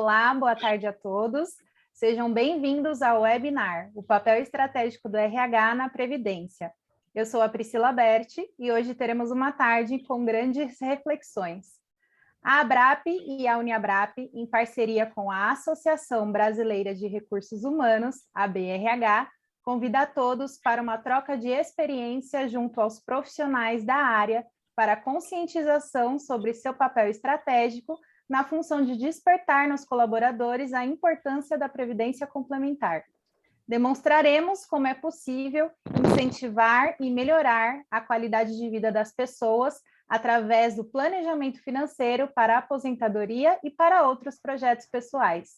Olá, boa tarde a todos. Sejam bem-vindos ao webinar, o papel estratégico do RH na Previdência. Eu sou a Priscila Berti e hoje teremos uma tarde com grandes reflexões. A ABRAP e a Uniabrap, em parceria com a Associação Brasileira de Recursos Humanos, a BRH, convida a todos para uma troca de experiência junto aos profissionais da área para conscientização sobre seu papel estratégico na função de despertar nos colaboradores a importância da previdência complementar. Demonstraremos como é possível incentivar e melhorar a qualidade de vida das pessoas através do planejamento financeiro para a aposentadoria e para outros projetos pessoais.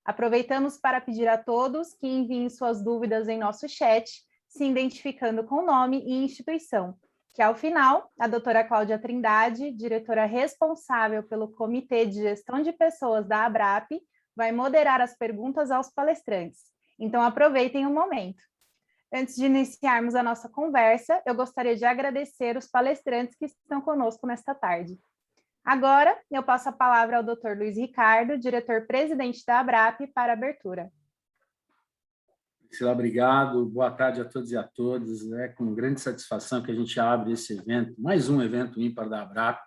Aproveitamos para pedir a todos que enviem suas dúvidas em nosso chat, se identificando com nome e instituição, que ao final, a doutora Cláudia Trindade, diretora responsável pelo Comitê de Gestão de Pessoas da ABRAP, vai moderar as perguntas aos palestrantes. Então, aproveitem o momento. Antes de iniciarmos a nossa conversa, eu gostaria de agradecer os palestrantes que estão conosco nesta tarde. Agora, eu passo a palavra ao Dr. Luiz Ricardo, diretor-presidente da ABRAP, para a abertura. Priscila, obrigado. Boa tarde a todos e a todas. É com grande satisfação que a gente abre esse evento, mais um evento ímpar da ABRAP.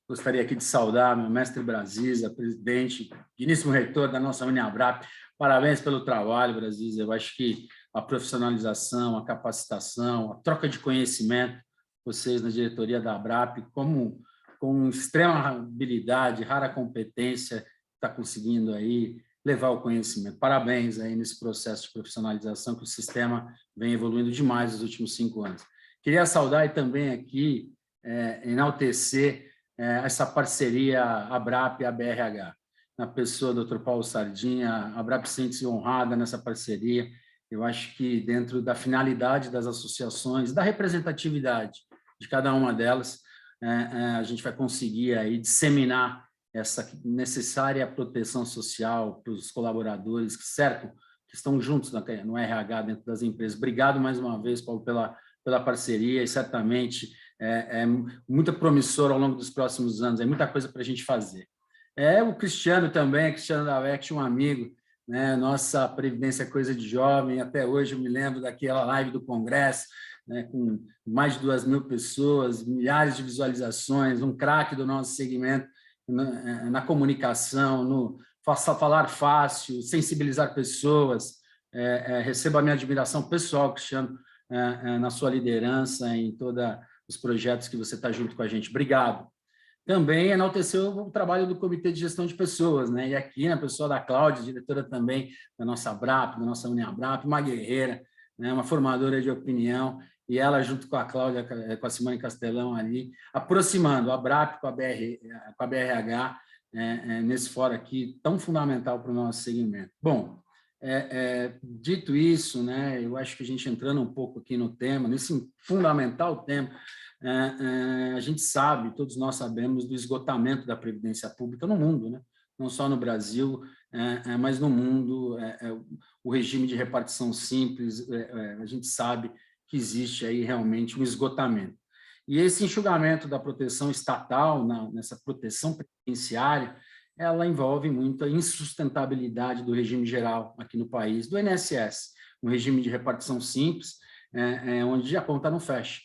Gostaria aqui de saudar meu mestre Brasisa, presidente, digníssimo reitor da nossa Uniabrap. Parabéns pelo trabalho, Brasisa. Eu acho que a profissionalização, a capacitação, a troca de conhecimento, vocês na diretoria da ABRAP, com extrema habilidade, rara competência, está conseguindo aí levar o conhecimento. Parabéns aí nesse processo de profissionalização que o sistema vem evoluindo demais nos últimos 5 anos. Queria saudar e também aqui enaltecer essa parceria ABRAP e a BRH. Na pessoa do Dr. Paulo Sardinha, a ABRAP sente-se honrada nessa parceria. Eu acho que dentro da finalidade das associações, da representatividade de cada uma delas, a gente vai conseguir aí disseminar essa necessária proteção social para os colaboradores que cercam, que estão juntos no RH dentro das empresas. Obrigado mais uma vez, Paulo, pela parceria e certamente é muito promissor ao longo dos próximos anos, é muita coisa para a gente fazer. O Cristiano também, Cristiano Davec, um amigo, né? Nossa Previdência é coisa de jovem, até hoje eu me lembro daquela live do Congresso, né, com mais de 2.000 pessoas, milhares de visualizações, um craque do nosso segmento, na comunicação, no falar fácil, sensibilizar pessoas. Recebo a minha admiração pessoal, Cristiano, na sua liderança, em todos os projetos que você está junto com a gente. Obrigado. Também enalteceu o trabalho do Comitê de Gestão de Pessoas, né? E aqui, na pessoa da Cláudia, diretora também da nossa ABRAP, da nossa Uniabrap, uma guerreira, né? Uma formadora de opinião, e ela, junto com a Cláudia, com a Simone Castelão ali, aproximando a ABRAP com a BRH, nesse fórum aqui, tão fundamental para o nosso segmento. Bom, dito isso, né, eu acho que a gente entrando um pouco aqui no tema, nesse fundamental tema, a gente sabe, todos nós sabemos, do esgotamento da Previdência Pública no mundo, né? Não só no Brasil, mas no mundo. O regime de repartição simples, a gente sabe que existe aí realmente um esgotamento. E esse enxugamento da proteção estatal, nessa proteção previdenciária, ela envolve muito a insustentabilidade do regime geral aqui no país, do INSS, um regime de repartição simples, onde a conta não fecha.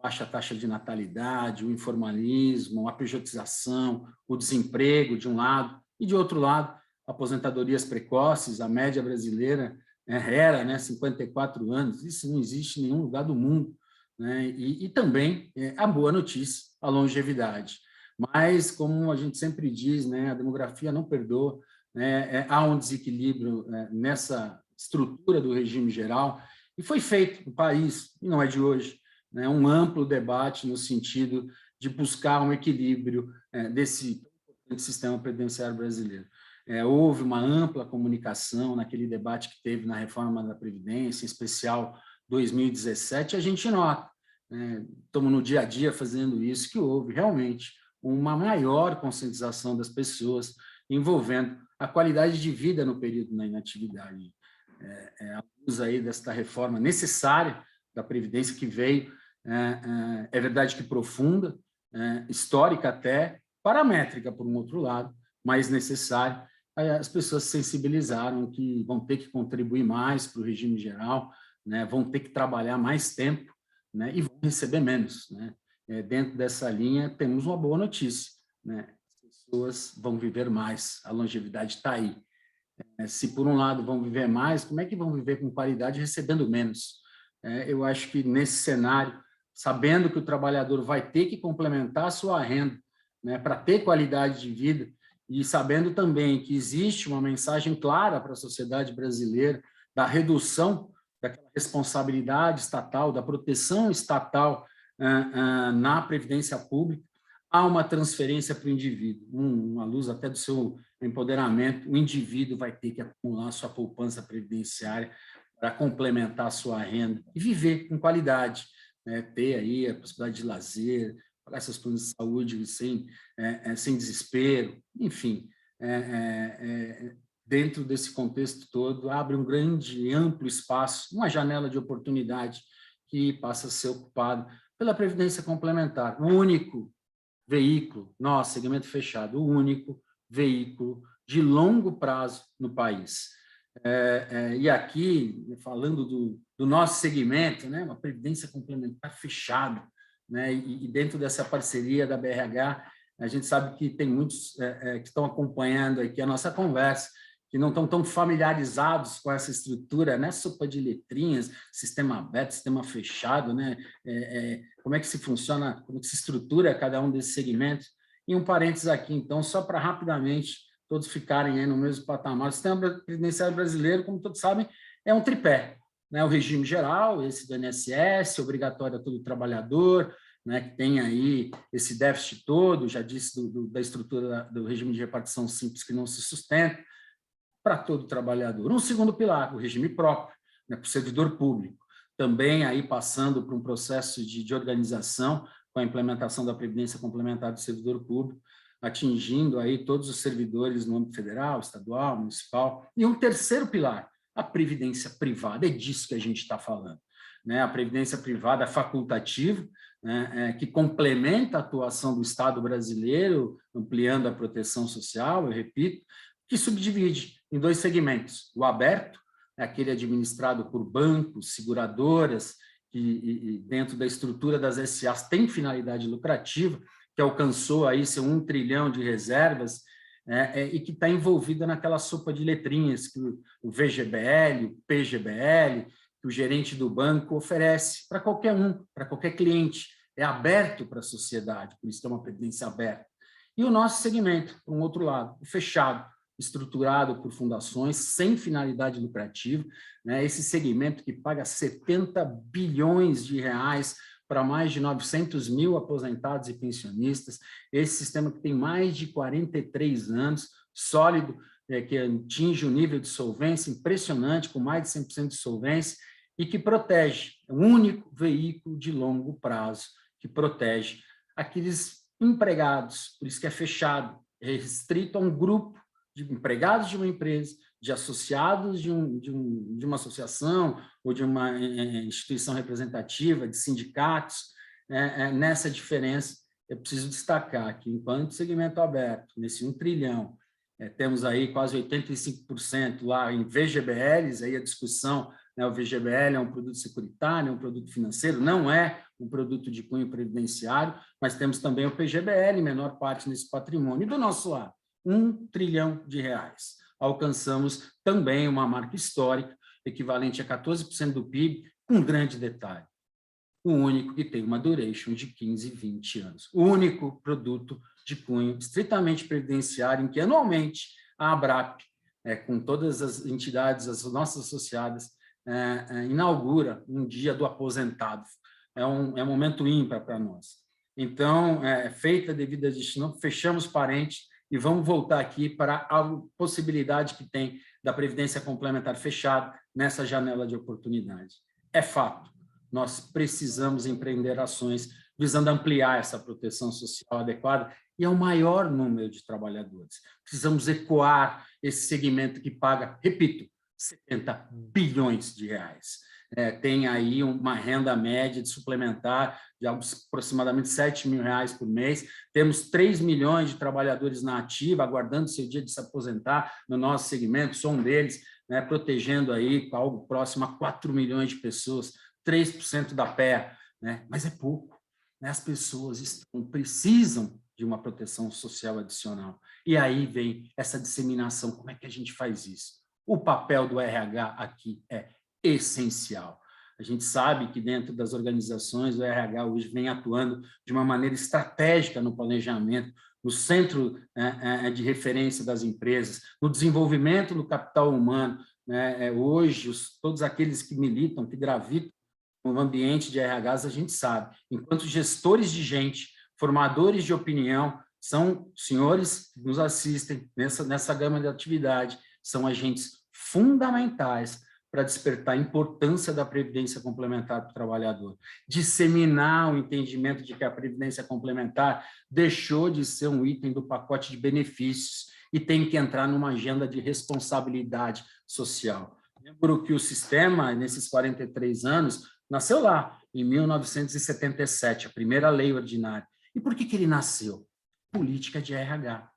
Baixa taxa de natalidade, o informalismo, a pejotização, o desemprego, de um lado, e, de outro lado, aposentadorias precoces. A média brasileira era, né, 54 anos, isso não existe em nenhum lugar do mundo, né? E também a boa notícia, a longevidade. Mas, como a gente sempre diz, né, a demografia não perdoa, né? Há um desequilíbrio nessa estrutura do regime geral, e foi feito no país, e não é de hoje, né, um amplo debate no sentido de buscar um equilíbrio desse sistema previdenciário brasileiro. Houve uma ampla comunicação naquele debate que teve na reforma da Previdência, em especial 2017, e a gente nota, estamos no dia a dia fazendo isso, que houve realmente uma maior conscientização das pessoas envolvendo a qualidade de vida no período da inatividade. A luz aí desta reforma necessária da Previdência que veio, é verdade que profunda, histórica até, paramétrica, por um outro lado, mas necessária. as pessoas se sensibilizaram que vão ter que contribuir mais para o regime geral, né, vão ter que trabalhar mais tempo, né, e vão receber menos, né. Dentro dessa linha, temos uma boa notícia, né, as pessoas vão viver mais, a longevidade está aí. Se, por um lado, vão viver mais, como é que vão viver com qualidade recebendo menos? Eu acho que, nesse cenário, sabendo que o trabalhador vai ter que complementar a sua renda, né, para ter qualidade de vida, e sabendo também que existe uma mensagem clara para a sociedade brasileira da redução daquela responsabilidade estatal, da proteção estatal na previdência pública, há uma transferência para o indivíduo, uma luz até do seu empoderamento. O indivíduo vai ter que acumular sua poupança previdenciária para complementar a sua renda e viver com qualidade, né? Ter aí a possibilidade de lazer, pagar seus planos de saúde sem desespero, enfim. Dentro desse contexto todo, abre um grande e amplo espaço, uma janela de oportunidade que passa a ser ocupada pela Previdência Complementar, o único veículo, nosso segmento fechado, o único veículo de longo prazo no país. E aqui, falando do nosso segmento, né, uma Previdência Complementar fechada, né, e dentro dessa parceria da BRH, a gente sabe que tem muitos que estão acompanhando aqui a nossa conversa, que não estão tão familiarizados com essa estrutura, né? Sopa de letrinhas, sistema aberto, sistema fechado, né? Como é que se funciona, como é que se estrutura cada um desses segmentos. E um parênteses aqui, então, só para rapidamente todos ficarem aí no mesmo patamar. O sistema previdenciário brasileiro, como todos sabem, é um tripé, né? O regime geral, esse do INSS, obrigatório a todo trabalhador, né, que tem aí esse déficit todo, já disse, da estrutura do regime de repartição simples que não se sustenta, para todo trabalhador. Um segundo pilar, o regime próprio, né, para o servidor público, também aí passando por um processo de organização com a implementação da Previdência Complementar do servidor público, atingindo aí todos os servidores no âmbito federal, estadual, municipal. E um terceiro pilar, a Previdência Privada, é disso que a gente está falando, né? A Previdência Privada facultativa, né, que complementa a atuação do Estado brasileiro, ampliando a proteção social, eu repito, que subdivide em dois segmentos. O aberto, aquele administrado por bancos, seguradoras, que dentro da estrutura das SAs tem finalidade lucrativa, que alcançou aí seu 1 trilhão de reservas, e que está envolvida naquela sopa de letrinhas que o VGBL, o PGBL, que o gerente do banco oferece para qualquer um, para qualquer cliente. É aberto para a sociedade, por isso que é uma previdência aberta. E o nosso segmento, por um outro lado, o fechado, estruturado por fundações sem finalidade lucrativa, né? Esse segmento que paga 70 bilhões de reais para mais de 900 mil aposentados e pensionistas, esse sistema que tem mais de 43 anos, sólido, que atinge um nível de solvência impressionante, com mais de 100% de solvência, e que protege, é o único veículo de longo prazo que protege aqueles empregados, por isso que é fechado, é restrito a um grupo de empregados de uma empresa, de associados de uma associação ou de uma instituição representativa, de sindicatos. Nessa diferença, é preciso destacar que, enquanto segmento aberto, nesse 1 trilhão, temos aí quase 85% lá em VGBLs, aí a discussão, né, o VGBL é um produto securitário, é um produto financeiro, não é um produto de cunho previdenciário, mas temos também o PGBL, menor parte nesse patrimônio. E do nosso lado, 1 trilhão de reais. Alcançamos também uma marca histórica, equivalente a 14% do PIB, com um grande detalhe. O único que tem uma duration de 15, 20 anos. O único produto de cunho estritamente previdenciário em que, anualmente, a ABRAP, com todas as entidades, as nossas associadas, inaugura um dia do aposentado. É um momento ímpar para nós. Então, feita a devida destinação, fechamos parênteses e vamos voltar aqui para a possibilidade que tem da Previdência Complementar fechada nessa janela de oportunidade. É fato, nós precisamos empreender ações visando ampliar essa proteção social adequada e ao maior número de trabalhadores. Precisamos ecoar esse segmento que paga, repito, 70 bilhões de reais. tem aí uma renda média de suplementar de aproximadamente R$7 mil por mês. Temos 3 milhões de trabalhadores na ativa, aguardando seu dia de se aposentar no nosso segmento, sou um deles, né, protegendo aí algo próximo a 4 milhões de pessoas, 3% da PEA, né, mas é pouco. Né, as pessoas precisam de uma proteção social adicional. E aí vem essa disseminação. Como é que a gente faz isso? O papel do RH aqui é essencial. A gente sabe que dentro das organizações, o RH hoje vem atuando de uma maneira estratégica no planejamento, no centro de referência das empresas, no desenvolvimento do capital humano. Né? Hoje, todos aqueles que militam, que gravitam no ambiente de RHs, a gente sabe, enquanto gestores de gente, formadores de opinião, são senhores que nos assistem nessa gama de atividade, são agentes fundamentais para despertar a importância da previdência complementar para o trabalhador, disseminar o entendimento de que a previdência complementar deixou de ser um item do pacote de benefícios e tem que entrar numa agenda de responsabilidade social. Lembro que o sistema, nesses 43 anos, nasceu lá, em 1977, a primeira lei ordinária. E por que ele nasceu? Política de RH.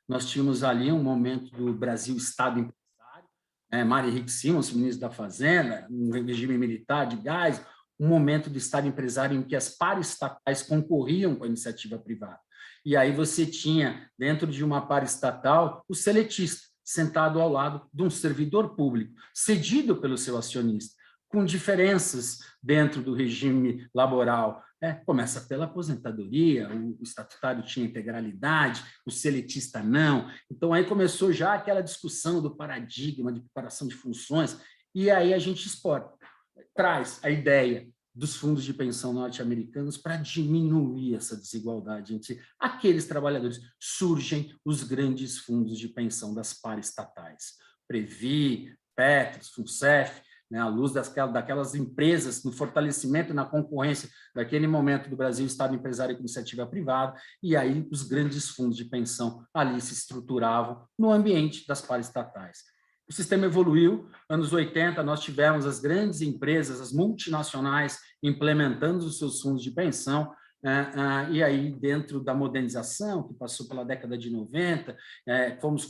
Nós tínhamos ali um momento do Brasil Estado empresário, Mário Henrique Simons, ministro da Fazenda, um regime militar de gás, um momento do Estado empresário em que as paraestatais concorriam com a iniciativa privada. E aí você tinha, dentro de uma paraestatal, o seletista, sentado ao lado de um servidor público, cedido pelo seu acionista, com diferenças dentro do regime laboral. Começa pela aposentadoria, o estatutário tinha integralidade, o seletista não. Então, aí começou já aquela discussão do paradigma de preparação de funções, e aí a gente traz a ideia dos fundos de pensão norte-americanos para diminuir essa desigualdade entre aqueles trabalhadores. Surgem os grandes fundos de pensão das paraestatais, Previ, Petros, Funcef, né, à luz daquelas empresas, no fortalecimento e na concorrência daquele momento do Brasil, Estado empresário com iniciativa privada, e aí os grandes fundos de pensão ali se estruturavam no ambiente das paraestatais. O sistema evoluiu, anos 80, nós tivemos as grandes empresas, as multinacionais, implementando os seus fundos de pensão, e aí, dentro da modernização, que passou pela década de 90, fomos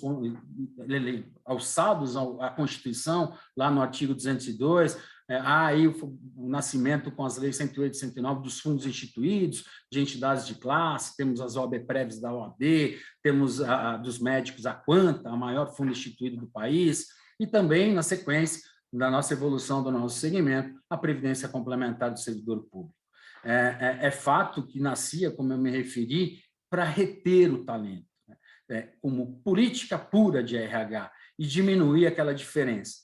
alçados à Constituição, lá no artigo 202, há aí o nascimento com as leis 108 e 109 dos fundos instituídos, de entidades de classe, temos as OAB-Prévias da OAB, temos dos médicos a Quanta, a maior fundo instituído do país, e também, na sequência da nossa evolução do nosso segmento, a Previdência Complementar do Servidor Público. É fato que nascia, como eu me referi, para reter o talento, como política pura de RH, e diminuir aquela diferença.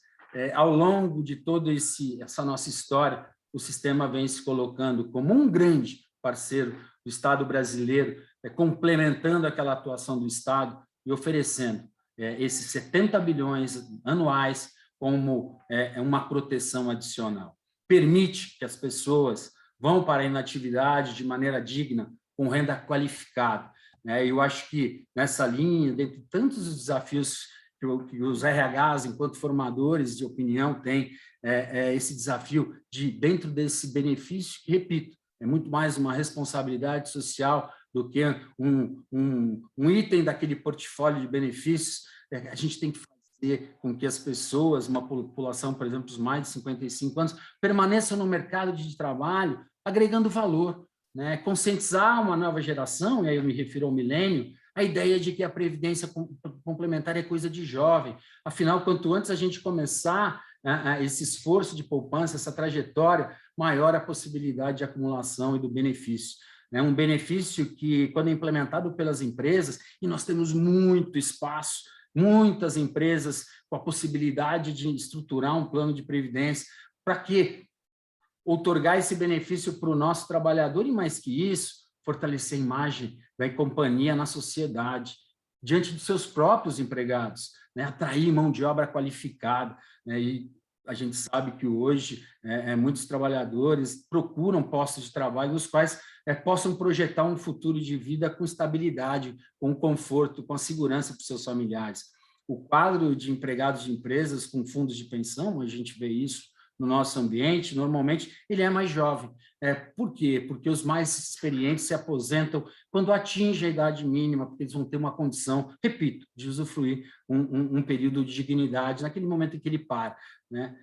Ao longo de toda essa nossa história, o sistema vem se colocando como um grande parceiro do Estado brasileiro, complementando aquela atuação do Estado e oferecendo esses 70 bilhões anuais como uma proteção adicional. Permite que as pessoas vão para a inatividade de maneira digna, com renda qualificada. Eu acho que, nessa linha, dentre tantos desafios que os RHs, enquanto formadores de opinião, têm, esse desafio de, dentro desse benefício, que, repito, é muito mais uma responsabilidade social do que um item daquele portfólio de benefícios. A gente tem que fazer com que as pessoas, uma população, por exemplo, dos mais de 55 anos, permaneçam no mercado de trabalho, agregando valor, né? Conscientizar uma nova geração, e aí eu me refiro ao milênio, a ideia de que a previdência complementar é coisa de jovem. Afinal, quanto antes a gente começar esse esforço de poupança, essa trajetória, maior a possibilidade de acumulação e do benefício. Um benefício que, quando é implementado pelas empresas, e nós temos muito espaço, muitas empresas com a possibilidade de estruturar um plano de previdência, para que outorgar esse benefício para o nosso trabalhador e, mais que isso, fortalecer a imagem da companhia na sociedade, diante dos seus próprios empregados, atrair mão de obra qualificada. E a gente sabe que hoje muitos trabalhadores procuram postos de trabalho nos quais possam projetar um futuro de vida com estabilidade, com conforto, com a segurança para os seus familiares. O quadro de empregados de empresas com fundos de pensão, a gente vê isso no nosso ambiente, normalmente ele é mais jovem. Por quê? Porque os mais experientes se aposentam quando atingem a idade mínima, porque eles vão ter uma condição, repito, de usufruir um período de dignidade naquele momento em que ele para, né?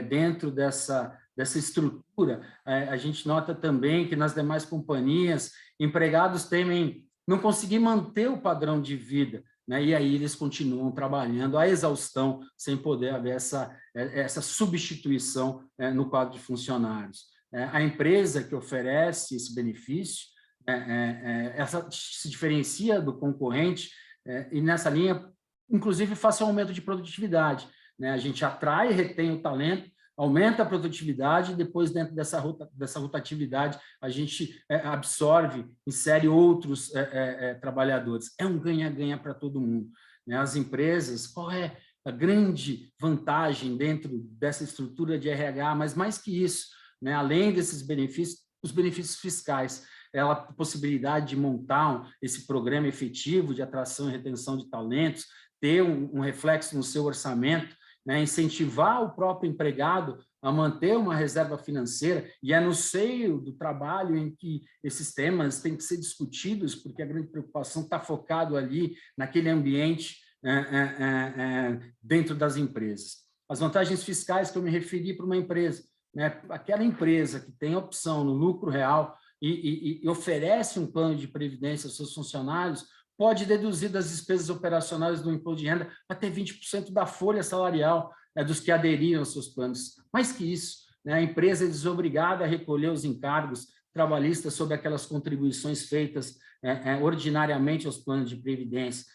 Dentro dessa estrutura, a gente nota também que nas demais companhias, empregados temem não conseguir manter o padrão de vida, né? E aí eles continuam trabalhando à exaustão, sem poder haver essa substituição no quadro de funcionários. A empresa que oferece esse benefício, essa se diferencia do concorrente, e nessa linha, inclusive, faça um aumento de produtividade, né? A gente atrai e retém o talento, aumenta a produtividade, e depois, dentro dessa rotatividade, a gente absorve, insere outros trabalhadores. É um ganha-ganha para todo mundo, né? As empresas, qual é a grande vantagem dentro dessa estrutura de RH? Mas mais que isso, né? Além desses benefícios, os benefícios fiscais, a possibilidade de montar esse programa efetivo de atração e retenção de talentos, ter um reflexo no seu orçamento, né, incentivar o próprio empregado a manter uma reserva financeira, e é no seio do trabalho em que esses temas têm que ser discutidos, porque a grande preocupação está focado ali, naquele ambiente dentro das empresas. As vantagens fiscais que eu me referi para uma empresa, né, aquela empresa que tem opção no lucro real e oferece um plano de previdência aos seus funcionários, pode deduzir das despesas operacionais do imposto de renda até 20% da folha salarial, né, dos que aderiram aos seus planos. Mais que isso, né, a empresa é desobrigada a recolher os encargos trabalhistas sobre aquelas contribuições feitas ordinariamente aos planos de previdência.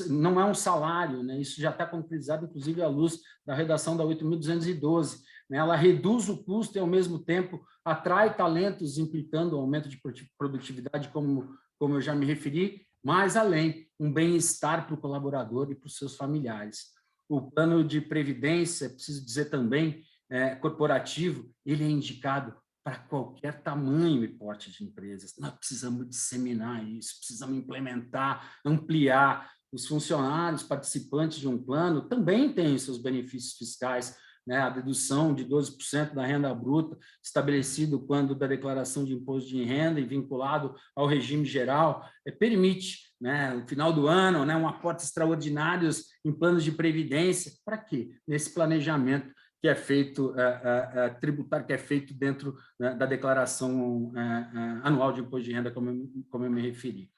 Não é um salário, né, isso já está concretizado, inclusive, à luz da redação da 8.212. Né, ela reduz o custo e, ao mesmo tempo, atrai talentos, implicando o aumento de produtividade, como eu já me referi, mas além, um bem-estar para o colaborador e para os seus familiares. O plano de previdência, preciso dizer também, corporativo, ele é indicado para qualquer tamanho e porte de empresas. Nós precisamos disseminar isso, precisamos implementar, ampliar. Os funcionários participantes de um plano também têm seus benefícios fiscais, né? A dedução de 12% da renda bruta, estabelecido quando da declaração de imposto de renda e vinculado ao regime geral, permite, né, no final do ano, né, um aporte extraordinários em planos de previdência. Para quê? Nesse planejamento que é feito tributário, que é feito dentro, né, da declaração anual de imposto de renda, como eu me referi.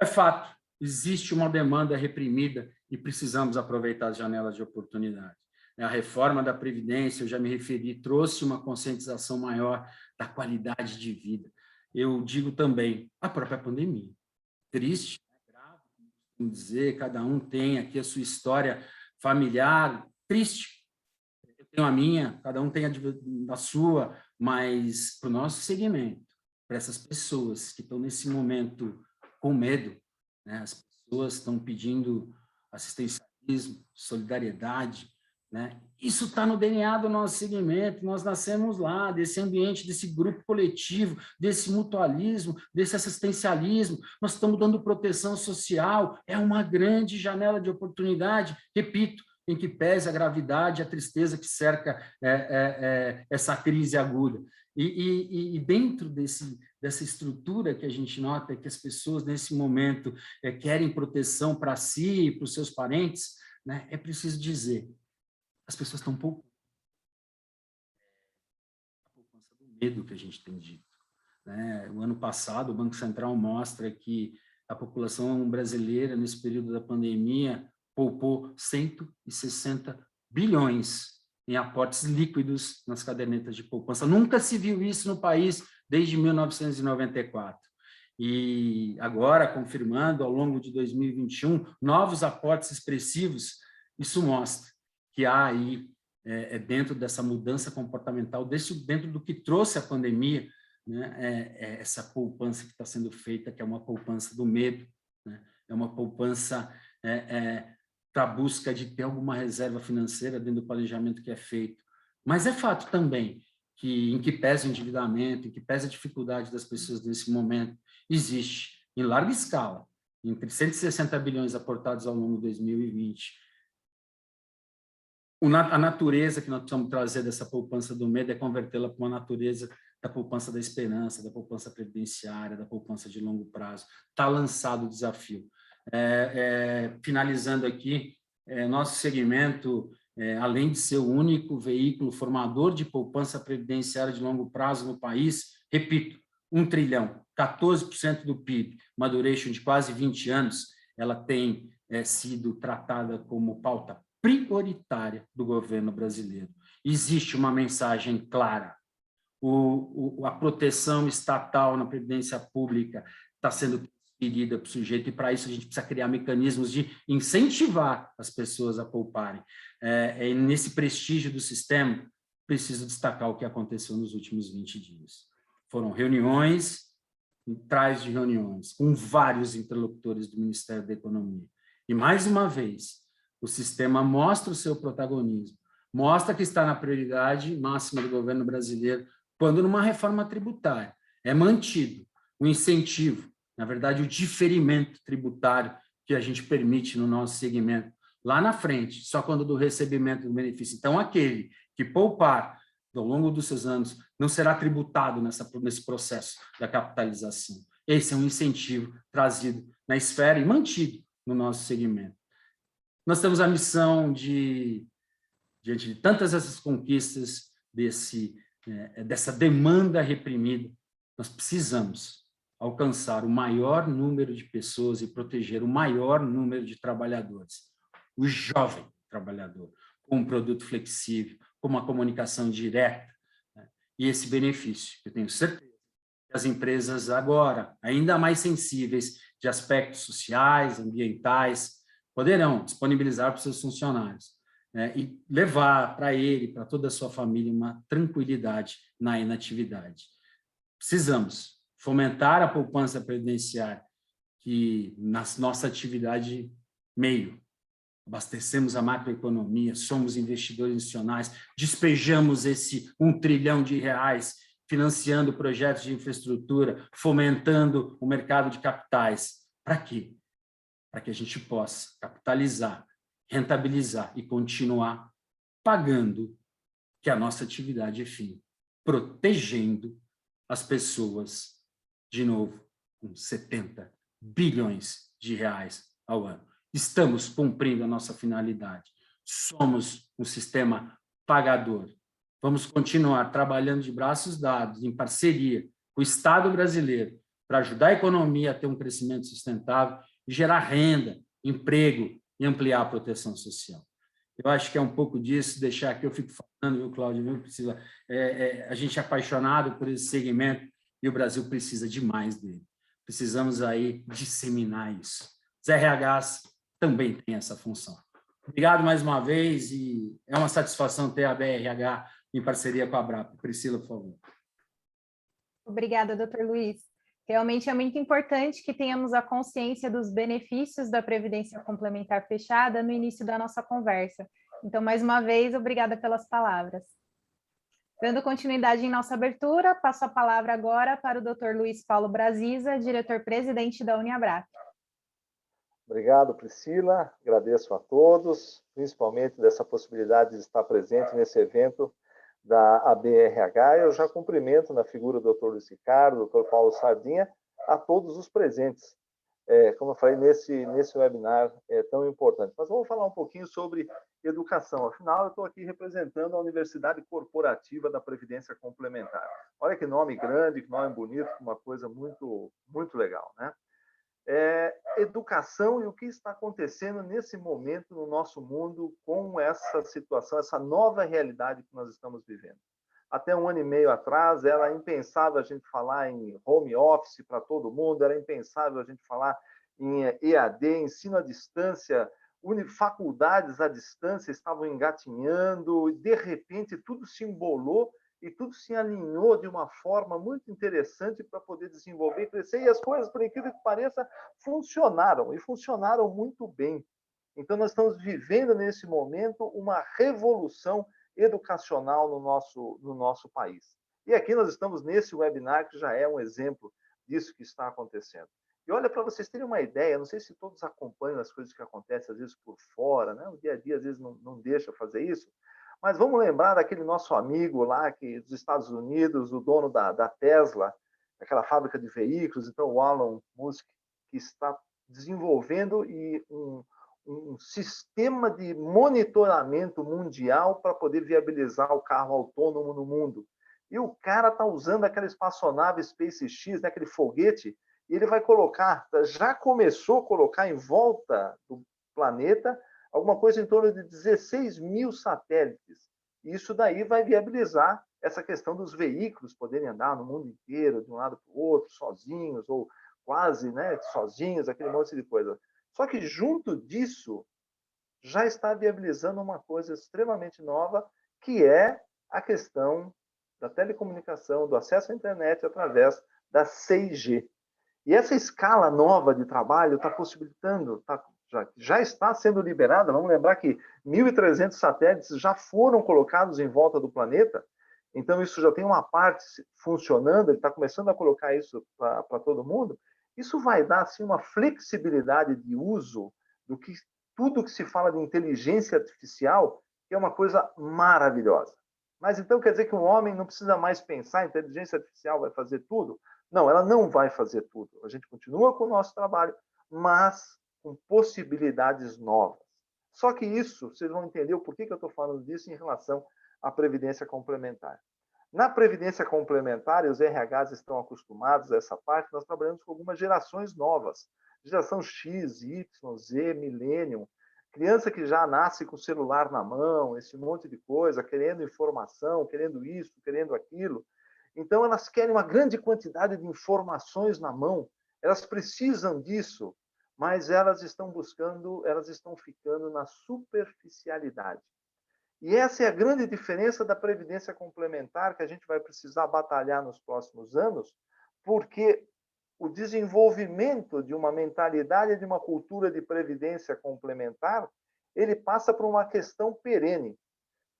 É fato, existe uma demanda reprimida e precisamos aproveitar as janelas de oportunidade. A reforma da Previdência, eu já me referi, trouxe uma conscientização maior da qualidade de vida. Eu digo também, a própria pandemia. Triste, grave, como dizer, cada um tem aqui a sua história familiar, triste. Eu tenho a minha, cada um tem a sua, mas para o nosso segmento, para essas pessoas que estão nesse momento com medo, né? As pessoas estão pedindo assistencialismo, solidariedade, né? Isso está no DNA do nosso segmento, nós nascemos lá, desse ambiente, desse grupo coletivo, desse mutualismo, desse assistencialismo, nós estamos dando proteção social, é uma grande janela de oportunidade, repito, em que pese a gravidade, a tristeza que cerca essa crise aguda. E dentro dessa estrutura que a gente nota que as pessoas, nesse momento, querem proteção para si e para os seus parentes, né, é preciso dizer, as pessoas estão um pouco do medo que a gente tem dito, né? O ano passado, o Banco Central mostra que a população brasileira, nesse período da pandemia, poupou 160 bilhões em aportes líquidos nas cadernetas de poupança. Nunca se viu isso no país desde 1994. E agora, confirmando, ao longo de 2021, novos aportes expressivos, isso mostra que há aí, dentro dessa mudança comportamental, dentro do que trouxe a pandemia, né, essa poupança que está sendo feita, que é uma poupança do medo, né, é uma poupança para a busca de ter alguma reserva financeira dentro do planejamento que é feito. Mas é fato também que, em que pesa o endividamento, em que pesa a dificuldade das pessoas nesse momento, existe, em larga escala, entre 160 bilhões aportados ao longo de 2020, a natureza que nós precisamos trazer dessa poupança do medo é convertê-la para uma natureza da poupança da esperança, da poupança previdenciária, da poupança de longo prazo. Está lançado o desafio. Finalizando aqui, nosso segmento, além de ser o único veículo formador de poupança previdenciária de longo prazo no país, repito, 1 trilhão, 14% do PIB, uma duration de quase 20 anos, ela tem sido tratada como pauta prioritária do governo brasileiro. Existe uma mensagem clara. A proteção estatal na previdência pública está sendo transferida para o sujeito, e para isso a gente precisa criar mecanismos de incentivar as pessoas a pouparem. Nesse prestígio do sistema, preciso destacar o que aconteceu nos últimos 20 dias. Foram reuniões, trás de reuniões, com vários interlocutores do Ministério da Economia. E, mais uma vez, o sistema mostra o seu protagonismo, mostra que está na prioridade máxima do governo brasileiro, quando numa reforma tributária é mantido o incentivo, na verdade, o diferimento tributário que a gente permite no nosso segmento, lá na frente, só quando do recebimento do benefício. Então, aquele que poupar ao longo dos seus anos não será tributado nesse processo da capitalização. Esse é um incentivo trazido na esfera e mantido no nosso segmento. Nós temos a missão de, diante de tantas essas conquistas, dessa demanda reprimida, nós precisamos alcançar o maior número de pessoas e proteger o maior número de trabalhadores. O jovem trabalhador, com um produto flexível, com uma comunicação direta, né? E esse benefício, eu tenho certeza que as empresas agora, ainda mais sensíveis de aspectos sociais, ambientais, poderão disponibilizar para os seus funcionários, né, e levar para ele, para toda a sua família, uma tranquilidade na inatividade. Precisamos fomentar a poupança previdenciária, que na nossa atividade meio, abastecemos a macroeconomia, somos investidores institucionais, despejamos esse 1 trilhão de reais financiando projetos de infraestrutura, fomentando o mercado de capitais. Para quê? Para que a gente possa capitalizar, rentabilizar e continuar pagando, que a nossa atividade é fim, protegendo as pessoas, de novo, com 70 bilhões de reais ao ano. Estamos cumprindo a nossa finalidade. Somos um sistema pagador. Vamos continuar trabalhando de braços dados, em parceria com o Estado brasileiro, para ajudar a economia a ter um crescimento sustentável e gerar renda, emprego e ampliar a proteção social. Eu acho que é um pouco disso, deixar aqui, eu fico falando, viu, Cláudio, viu, Priscila? A gente é apaixonado por esse segmento e o Brasil precisa demais dele. Precisamos aí disseminar isso. Os RHs também têm essa função. Obrigado mais uma vez e é uma satisfação ter a BRH em parceria com a Abrap. Priscila, por favor. Obrigada, doutor Luiz. Realmente é muito importante que tenhamos a consciência dos benefícios da Previdência Complementar Fechada no início da nossa conversa. Então, mais uma vez, obrigada pelas palavras. Dando continuidade em nossa abertura, passo a palavra agora para o doutor Luiz Paulo Brasisa, diretor-presidente da Uniabrap. Obrigado, Priscila. Agradeço a todos, principalmente dessa possibilidade de estar presente nesse evento da ABRH. Eu já cumprimento na figura do Dr. Luiz Ricardo, Dr. Paulo Sardinha, a todos os presentes, como eu falei, nesse webinar tão importante. Mas vamos falar um pouquinho sobre educação. Afinal, eu estou aqui representando a Universidade Corporativa da Previdência Complementar. Olha que nome grande, que nome bonito, uma coisa muito, muito legal, né? Educação e o que está acontecendo nesse momento no nosso mundo com essa situação, essa nova realidade que nós estamos vivendo. Até 1 ano e meio atrás, era impensável a gente falar em home office para todo mundo, era impensável a gente falar em EAD, ensino à distância, faculdades à distância estavam engatinhando, e de repente tudo se embolou e tudo se alinhou de uma forma muito interessante para poder desenvolver e crescer. E as coisas, por incrível que pareça, funcionaram, e funcionaram muito bem. Então, nós estamos vivendo, nesse momento, uma revolução educacional no nosso país. E aqui nós estamos nesse webinar, que já é um exemplo disso que está acontecendo. E olha, para vocês terem uma ideia, não sei se todos acompanham as coisas que acontecem às vezes por fora, né? O dia a dia às vezes não deixa fazer isso, mas vamos lembrar daquele nosso amigo lá que dos Estados Unidos, o dono da Tesla, aquela fábrica de veículos, então o Elon Musk, que está desenvolvendo um sistema de monitoramento mundial para poder viabilizar o carro autônomo no mundo. E o cara está usando aquela espaçonave SpaceX, né, aquele foguete, e ele vai colocar, já começou a colocar em volta do planeta alguma coisa em torno de 16 mil satélites. E isso daí vai viabilizar essa questão dos veículos poderem andar no mundo inteiro, de um lado para o outro, sozinhos, ou quase, né, sozinhos, aquele monte de coisa. Só que junto disso, já está viabilizando uma coisa extremamente nova, que é a questão da telecomunicação, do acesso à internet através da 6G. E essa escala nova de trabalho está possibilitando, já está sendo liberada, vamos lembrar que 1.300 satélites já foram colocados em volta do planeta, então isso já tem uma parte funcionando, ele está começando a colocar isso para todo mundo. Isso vai dar assim, uma flexibilidade de uso do que tudo que se fala de inteligência artificial, que é uma coisa maravilhosa. Mas então quer dizer que um homem não precisa mais pensar, a inteligência artificial vai fazer tudo? Não, ela não vai fazer tudo. A gente continua com o nosso trabalho, mas com possibilidades novas. Só que isso, vocês vão entender o porquê que eu estou falando disso em relação à previdência complementar. Na previdência complementar, e os RHs estão acostumados a essa parte, nós trabalhamos com algumas gerações novas. Geração X, Y, Z, Millennium. Criança que já nasce com o celular na mão, esse monte de coisa, querendo informação, querendo isso, querendo aquilo. Então, elas querem uma grande quantidade de informações na mão, elas precisam disso, mas elas estão buscando, elas estão ficando na superficialidade. E essa é a grande diferença da previdência complementar que a gente vai precisar batalhar nos próximos anos, porque o desenvolvimento de uma mentalidade, de uma cultura de previdência complementar, ele passa por uma questão perene.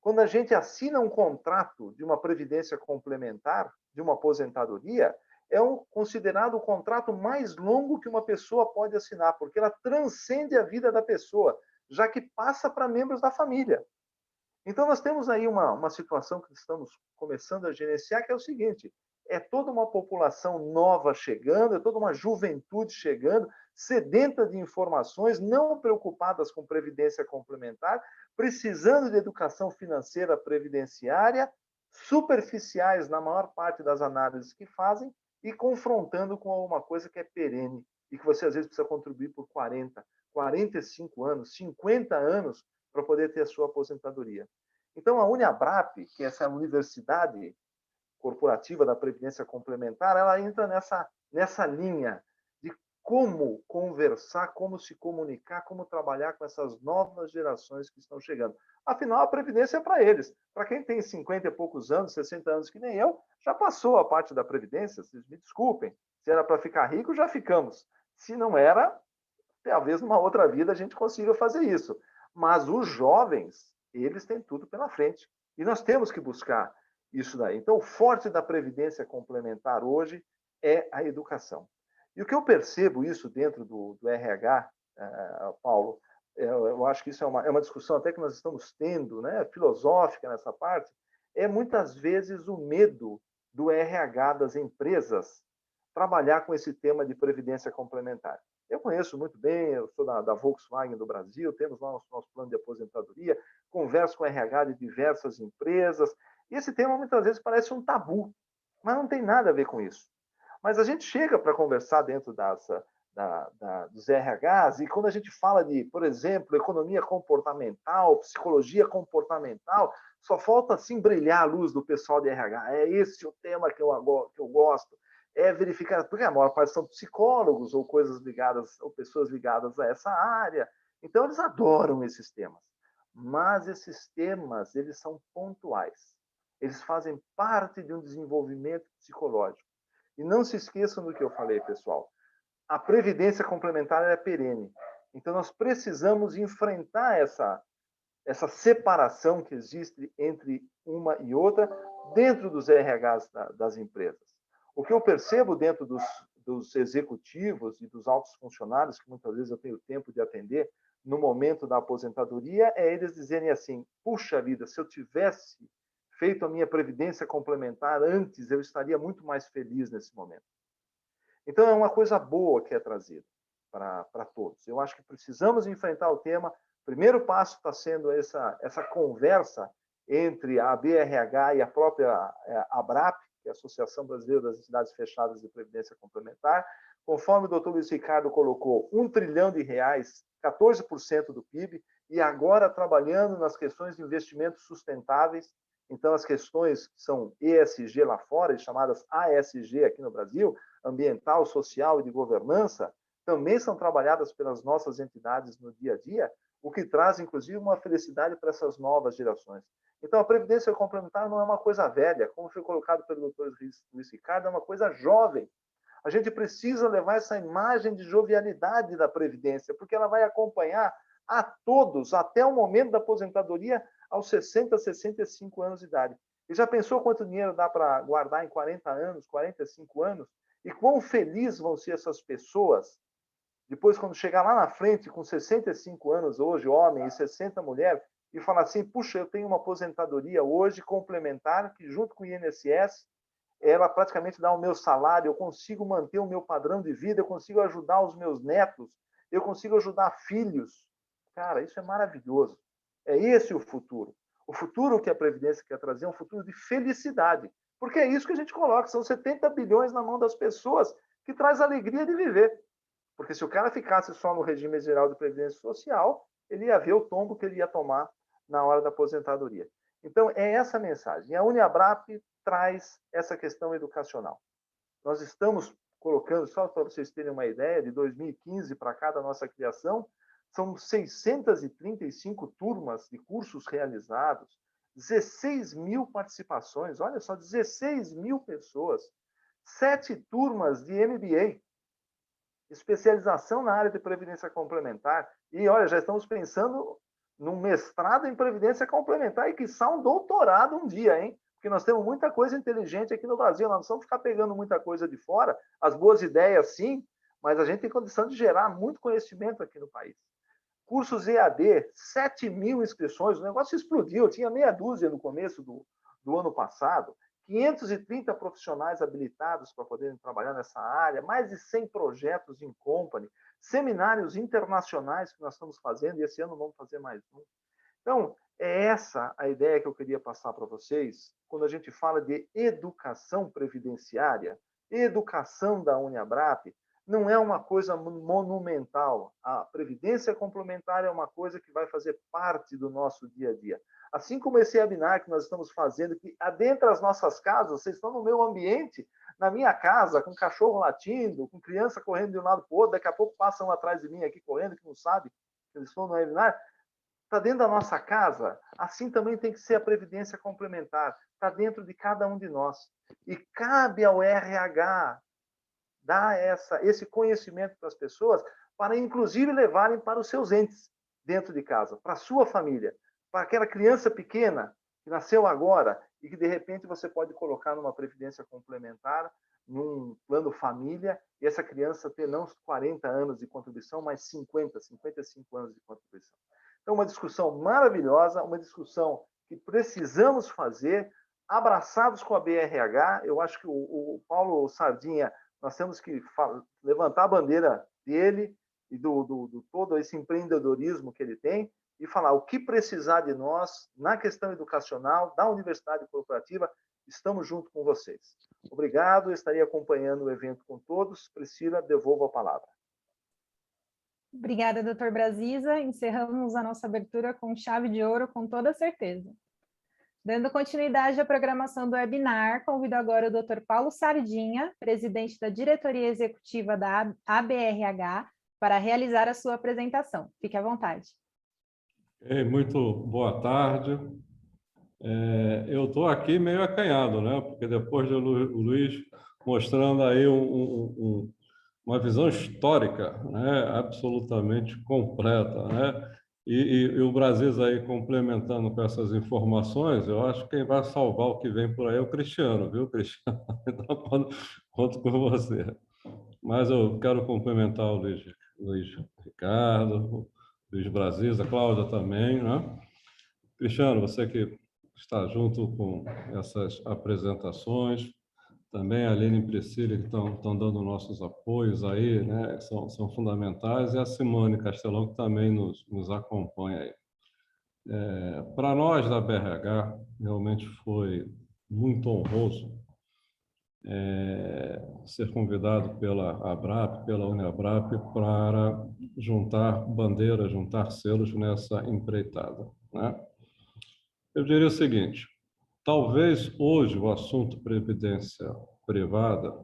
Quando a gente assina um contrato de uma previdência complementar, de uma aposentadoria, é considerado o contrato mais longo que uma pessoa pode assinar, porque ela transcende a vida da pessoa, já que passa para membros da família. Então, nós temos aí uma situação que estamos começando a gerenciar, que é o seguinte: é toda uma população nova chegando, é toda uma juventude chegando, sedenta de informações, não preocupadas com previdência complementar, precisando de educação financeira previdenciária, superficiais na maior parte das análises que fazem e confrontando com alguma coisa que é perene e que você às vezes precisa contribuir por 40, 45 anos, 50 anos para poder ter a sua aposentadoria. Então, a Uniabrap, que é essa universidade corporativa da Previdência Complementar, ela entra nessa linha de como conversar, como se comunicar, como trabalhar com essas novas gerações que estão chegando. Afinal, a Previdência é para eles. Para quem tem 50 e poucos anos, 60 anos, que nem eu, já passou a parte da Previdência, vocês me desculpem. Se era para ficar rico, já ficamos. Se não era, talvez numa outra vida a gente consiga fazer isso. Mas os jovens, eles têm tudo pela frente. E nós temos que buscar isso daí. Então, o forte da previdência complementar hoje é a educação. E o que eu percebo isso dentro do RH, Paulo, eu acho que isso é uma discussão até que nós estamos tendo, né, filosófica nessa parte, é muitas vezes o medo do RH das empresas trabalhar com esse tema de previdência complementar. Eu conheço muito bem, eu sou da Volkswagen do Brasil, temos lá o nosso plano de aposentadoria, converso com o RH de diversas empresas, e esse tema muitas vezes parece um tabu, mas não tem nada a ver com isso. Mas a gente chega para conversar dentro dos RHs, e quando a gente fala de, por exemplo, economia comportamental, psicologia comportamental, só falta assim brilhar a luz do pessoal de RH. É esse o tema que eu gosto. É verificar, porque a maior parte são psicólogos ou coisas ligadas, ou pessoas ligadas a essa área. Então, eles adoram esses temas. Mas esses temas, eles são pontuais. Eles fazem parte de um desenvolvimento psicológico. E não se esqueçam do que eu falei, pessoal. A previdência complementar é perene. Então, nós precisamos enfrentar essa separação que existe entre uma e outra dentro dos RHs das empresas. O que eu percebo dentro dos executivos e dos altos funcionários, que muitas vezes eu tenho tempo de atender, no momento da aposentadoria, é eles dizerem assim: puxa vida, se eu tivesse feito a minha previdência complementar antes, eu estaria muito mais feliz nesse momento. Então, é uma coisa boa que é trazida para todos. Eu acho que precisamos enfrentar o tema. O primeiro passo está sendo essa conversa entre a BRH e a própria ABRAP, que é a Associação Brasileira das Entidades Fechadas de Previdência Complementar. Conforme o doutor Luiz Ricardo colocou, R$ 1 trilhão, 14% do PIB, e agora trabalhando nas questões de investimentos sustentáveis. Então, as questões que são ESG lá fora, e chamadas ASG aqui no Brasil, ambiental, social e de governança, também são trabalhadas pelas nossas entidades no dia a dia, o que traz, inclusive, uma felicidade para essas novas gerações. Então, a Previdência Complementar não é uma coisa velha, como foi colocado pelo Dr. Luiz Ricardo, é uma coisa jovem. A gente precisa levar essa imagem de jovialidade da Previdência, porque ela vai acompanhar a todos, até o momento da aposentadoria, aos 60, 65 anos de idade. E já pensou quanto dinheiro dá para guardar em 40 anos, 45 anos? E quão felizes vão ser essas pessoas depois, quando chegar lá na frente, com 65 anos hoje, homem, e 60 mulher, e falar assim: puxa, eu tenho uma aposentadoria hoje complementar, que junto com o INSS, ela praticamente dá o meu salário, eu consigo manter o meu padrão de vida, eu consigo ajudar os meus netos, eu consigo ajudar filhos. Cara, isso é maravilhoso. É esse o futuro. O futuro que a Previdência quer trazer é um futuro de felicidade. Porque é isso que a gente coloca, são 70 bilhões na mão das pessoas, que traz alegria de viver. Porque se o cara ficasse só no regime geral de previdência social, ele ia ver o tombo que ele ia tomar na hora da aposentadoria. Então, é essa a mensagem. E a Uniabrap traz essa questão educacional. Nós estamos colocando, só para vocês terem uma ideia, de 2015 para cá da nossa criação, são 635 turmas de cursos realizados, 16 mil participações, olha só, 16 mil pessoas, 7 turmas de MBA, especialização na área de previdência complementar. E, olha, já estamos pensando num mestrado em previdência complementar e, quiçá, um doutorado um dia, hein? Porque nós temos muita coisa inteligente aqui no Brasil, nós não precisamos ficar pegando muita coisa de fora, as boas ideias, sim, mas a gente tem condição de gerar muito conhecimento aqui no país. Cursos EAD, 7 mil inscrições, o negócio explodiu, tinha meia dúzia no começo do ano passado, 530 profissionais habilitados para poderem trabalhar nessa área, mais de 100 projetos em company, seminários internacionais que nós estamos fazendo, e esse ano vamos fazer mais um. Então, é essa a ideia que eu queria passar para vocês, quando a gente fala de educação previdenciária, educação da Uniabrap, não é uma coisa monumental. A previdência complementar é uma coisa que vai fazer parte do nosso dia a dia. Assim como esse webinar que nós estamos fazendo, que adentra as nossas casas, vocês estão no meu ambiente, na minha casa, com cachorro latindo, com criança correndo de um lado para o outro, daqui a pouco passam atrás de mim aqui correndo, que não sabe que eles estão no webinar, está dentro da nossa casa. Assim também tem que ser a previdência complementar, está dentro de cada um de nós. E cabe ao RH dar esse conhecimento para as pessoas, para inclusive levarem para os seus entes dentro de casa, para a sua família, para aquela criança pequena que nasceu agora e que de repente você pode colocar numa previdência complementar, num plano família, e essa criança ter não 40 anos de contribuição, mas 50, 55 anos de contribuição. Então, uma discussão maravilhosa, uma discussão que precisamos fazer, abraçados com a BRH. Eu acho que o Paulo Sardinha, nós temos que levantar a bandeira dele e do todo esse empreendedorismo que ele tem e falar o que precisar de nós na questão educacional, da universidade corporativa, estamos junto com vocês. Obrigado, estarei acompanhando o evento com todos. Priscila, devolvo a palavra. Obrigada, doutor Brasisa. Encerramos a nossa abertura com chave de ouro, com toda certeza. Dando continuidade à programação do webinar, convido agora o doutor Paulo Sardinha, presidente da diretoria executiva da ABRH, para realizar a sua apresentação. Fique à vontade. Muito boa tarde. Eu estou aqui meio acanhado, né? Porque depois do Luiz mostrando aí uma visão histórica, né? Absolutamente completa, né? E o Brasisa aí complementando com essas informações, eu acho que quem vai salvar o que vem por aí é o Cristiano, viu, Cristiano? Então, conto com você. mas eu quero cumprimentar o Luiz Ricardo, o Luiz Brasis, a Cláudia também, né? Cristiano, você que está junto com essas apresentações, também a Aline e Priscila, que estão dando nossos apoios aí, né? São fundamentais, e a Simone Castelão, que também nos acompanha aí. Para nós da BRH, realmente foi muito honroso ser convidado pela ABRAP, pela Uniabrap, para juntar bandeiras, juntar selos nessa empreitada, né? Eu diria o seguinte: talvez hoje o assunto previdência privada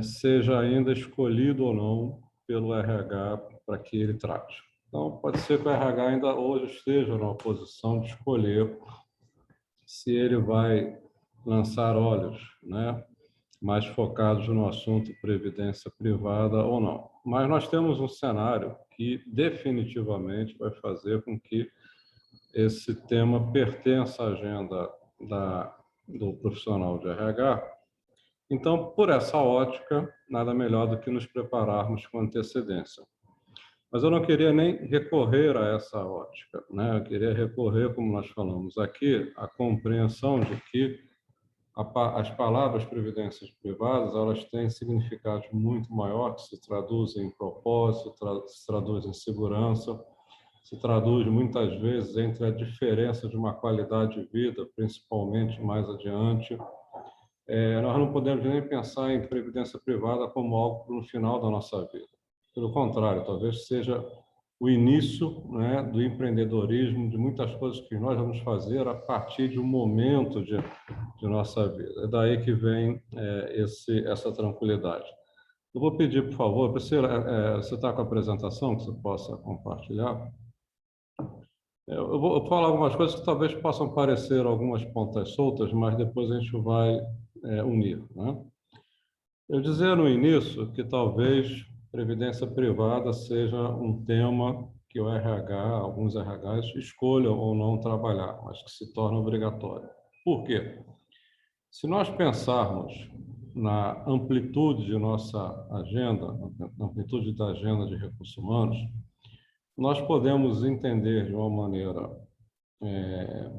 seja ainda escolhido ou não pelo RH para que ele trate. Então, pode ser que o RH ainda hoje esteja numa posição de escolher se ele vai lançar olhos, né, mais focados no assunto previdência privada ou não. Mas nós temos um cenário que definitivamente vai fazer com que esse tema pertença à agenda do profissional de RH. Então, por essa ótica, nada melhor do que nos prepararmos com antecedência. Mas eu não queria nem recorrer a essa ótica, né? Eu queria recorrer, como nós falamos aqui, à compreensão de que as palavras previdências privadas, elas têm significados muito maior, que se traduzem em propósito, se traduzem em segurança, se traduz muitas vezes entre a diferença de uma qualidade de vida, principalmente mais adiante. Nós não podemos nem pensar em previdência privada como algo no final da nossa vida. Pelo contrário, talvez seja o início, né, do empreendedorismo, de muitas coisas que nós vamos fazer a partir de um momento de nossa vida. É daí que vem essa tranquilidade. Eu vou pedir, por favor, Priscila, você está com a apresentação que você possa compartilhar? Eu vou falar algumas coisas que talvez possam parecer algumas pontas soltas, mas depois a gente vai unir, né? Eu dizia no início que talvez previdência privada seja um tema que o RH, alguns RHs, escolham ou não trabalhar, mas que se torna obrigatório. Por quê? Se nós pensarmos na amplitude de nossa agenda, na amplitude da agenda de recursos humanos, nós podemos entender de uma maneira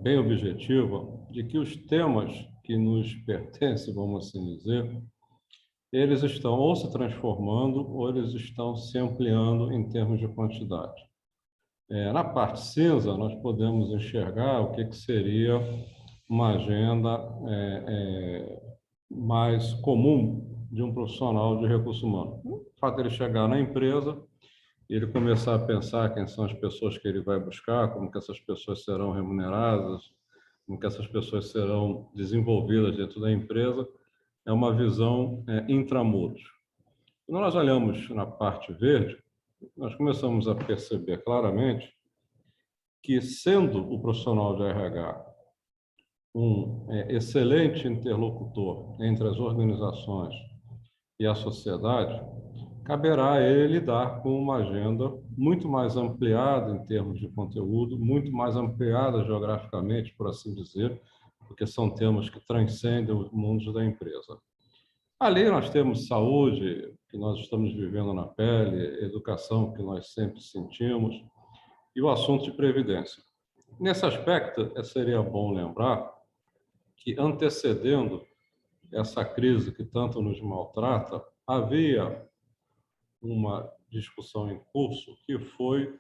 bem objetiva de que os temas que nos pertencem, vamos assim dizer, eles estão ou se transformando ou eles estão se ampliando em termos de quantidade. Na parte cinza, nós podemos enxergar o que seria uma agenda mais comum de um profissional de recurso humano. O fato de ele chegar na empresa e ele começar a pensar quem são as pessoas que ele vai buscar, como que essas pessoas serão remuneradas, como que essas pessoas serão desenvolvidas dentro da empresa, é uma visão intramuros. Quando nós olhamos na parte verde, nós começamos a perceber claramente que, sendo o profissional de RH um excelente interlocutor entre as organizações e a sociedade, caberá a ele lidar com uma agenda muito mais ampliada em termos de conteúdo, muito mais ampliada geograficamente, por assim dizer, porque são temas que transcendem os mundos da empresa. Ali nós temos saúde, que nós estamos vivendo na pele, educação, que nós sempre sentimos, e o assunto de previdência. Nesse aspecto, seria bom lembrar que, antecedendo essa crise que tanto nos maltrata, havia uma discussão em curso que foi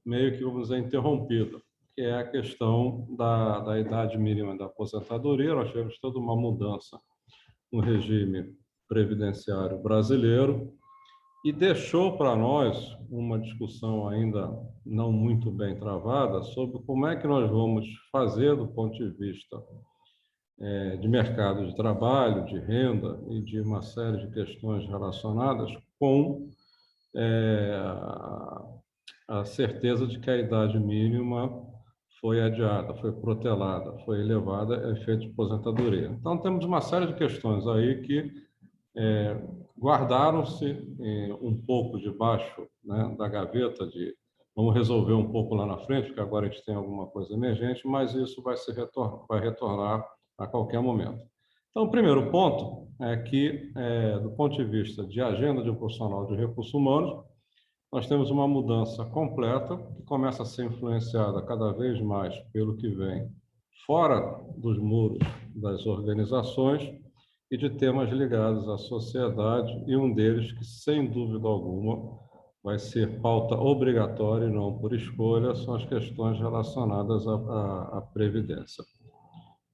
meio que, vamos dizer, interrompida, que é a questão da idade mínima da aposentadoria. Nós tivemos toda uma mudança no regime previdenciário brasileiro e deixou para nós uma discussão ainda não muito bem travada sobre como é que nós vamos fazer do ponto de vista de mercado de trabalho, de renda e de uma série de questões relacionadas com a certeza de que a idade mínima foi adiada, foi protelada, foi elevada a efeito de aposentadoria. Então, temos uma série de questões aí que guardaram-se um pouco debaixo, né, da gaveta de vamos resolver um pouco lá na frente, porque agora a gente tem alguma coisa emergente, mas isso vai retornar a qualquer momento. Então, o primeiro ponto é que, do ponto de vista de agenda de um profissional de recursos humanos, nós temos uma mudança completa que começa a ser influenciada cada vez mais pelo que vem fora dos muros das organizações e de temas ligados à sociedade, e um deles que, sem dúvida alguma, vai ser pauta obrigatória e não por escolha, são as questões relacionadas à Previdência.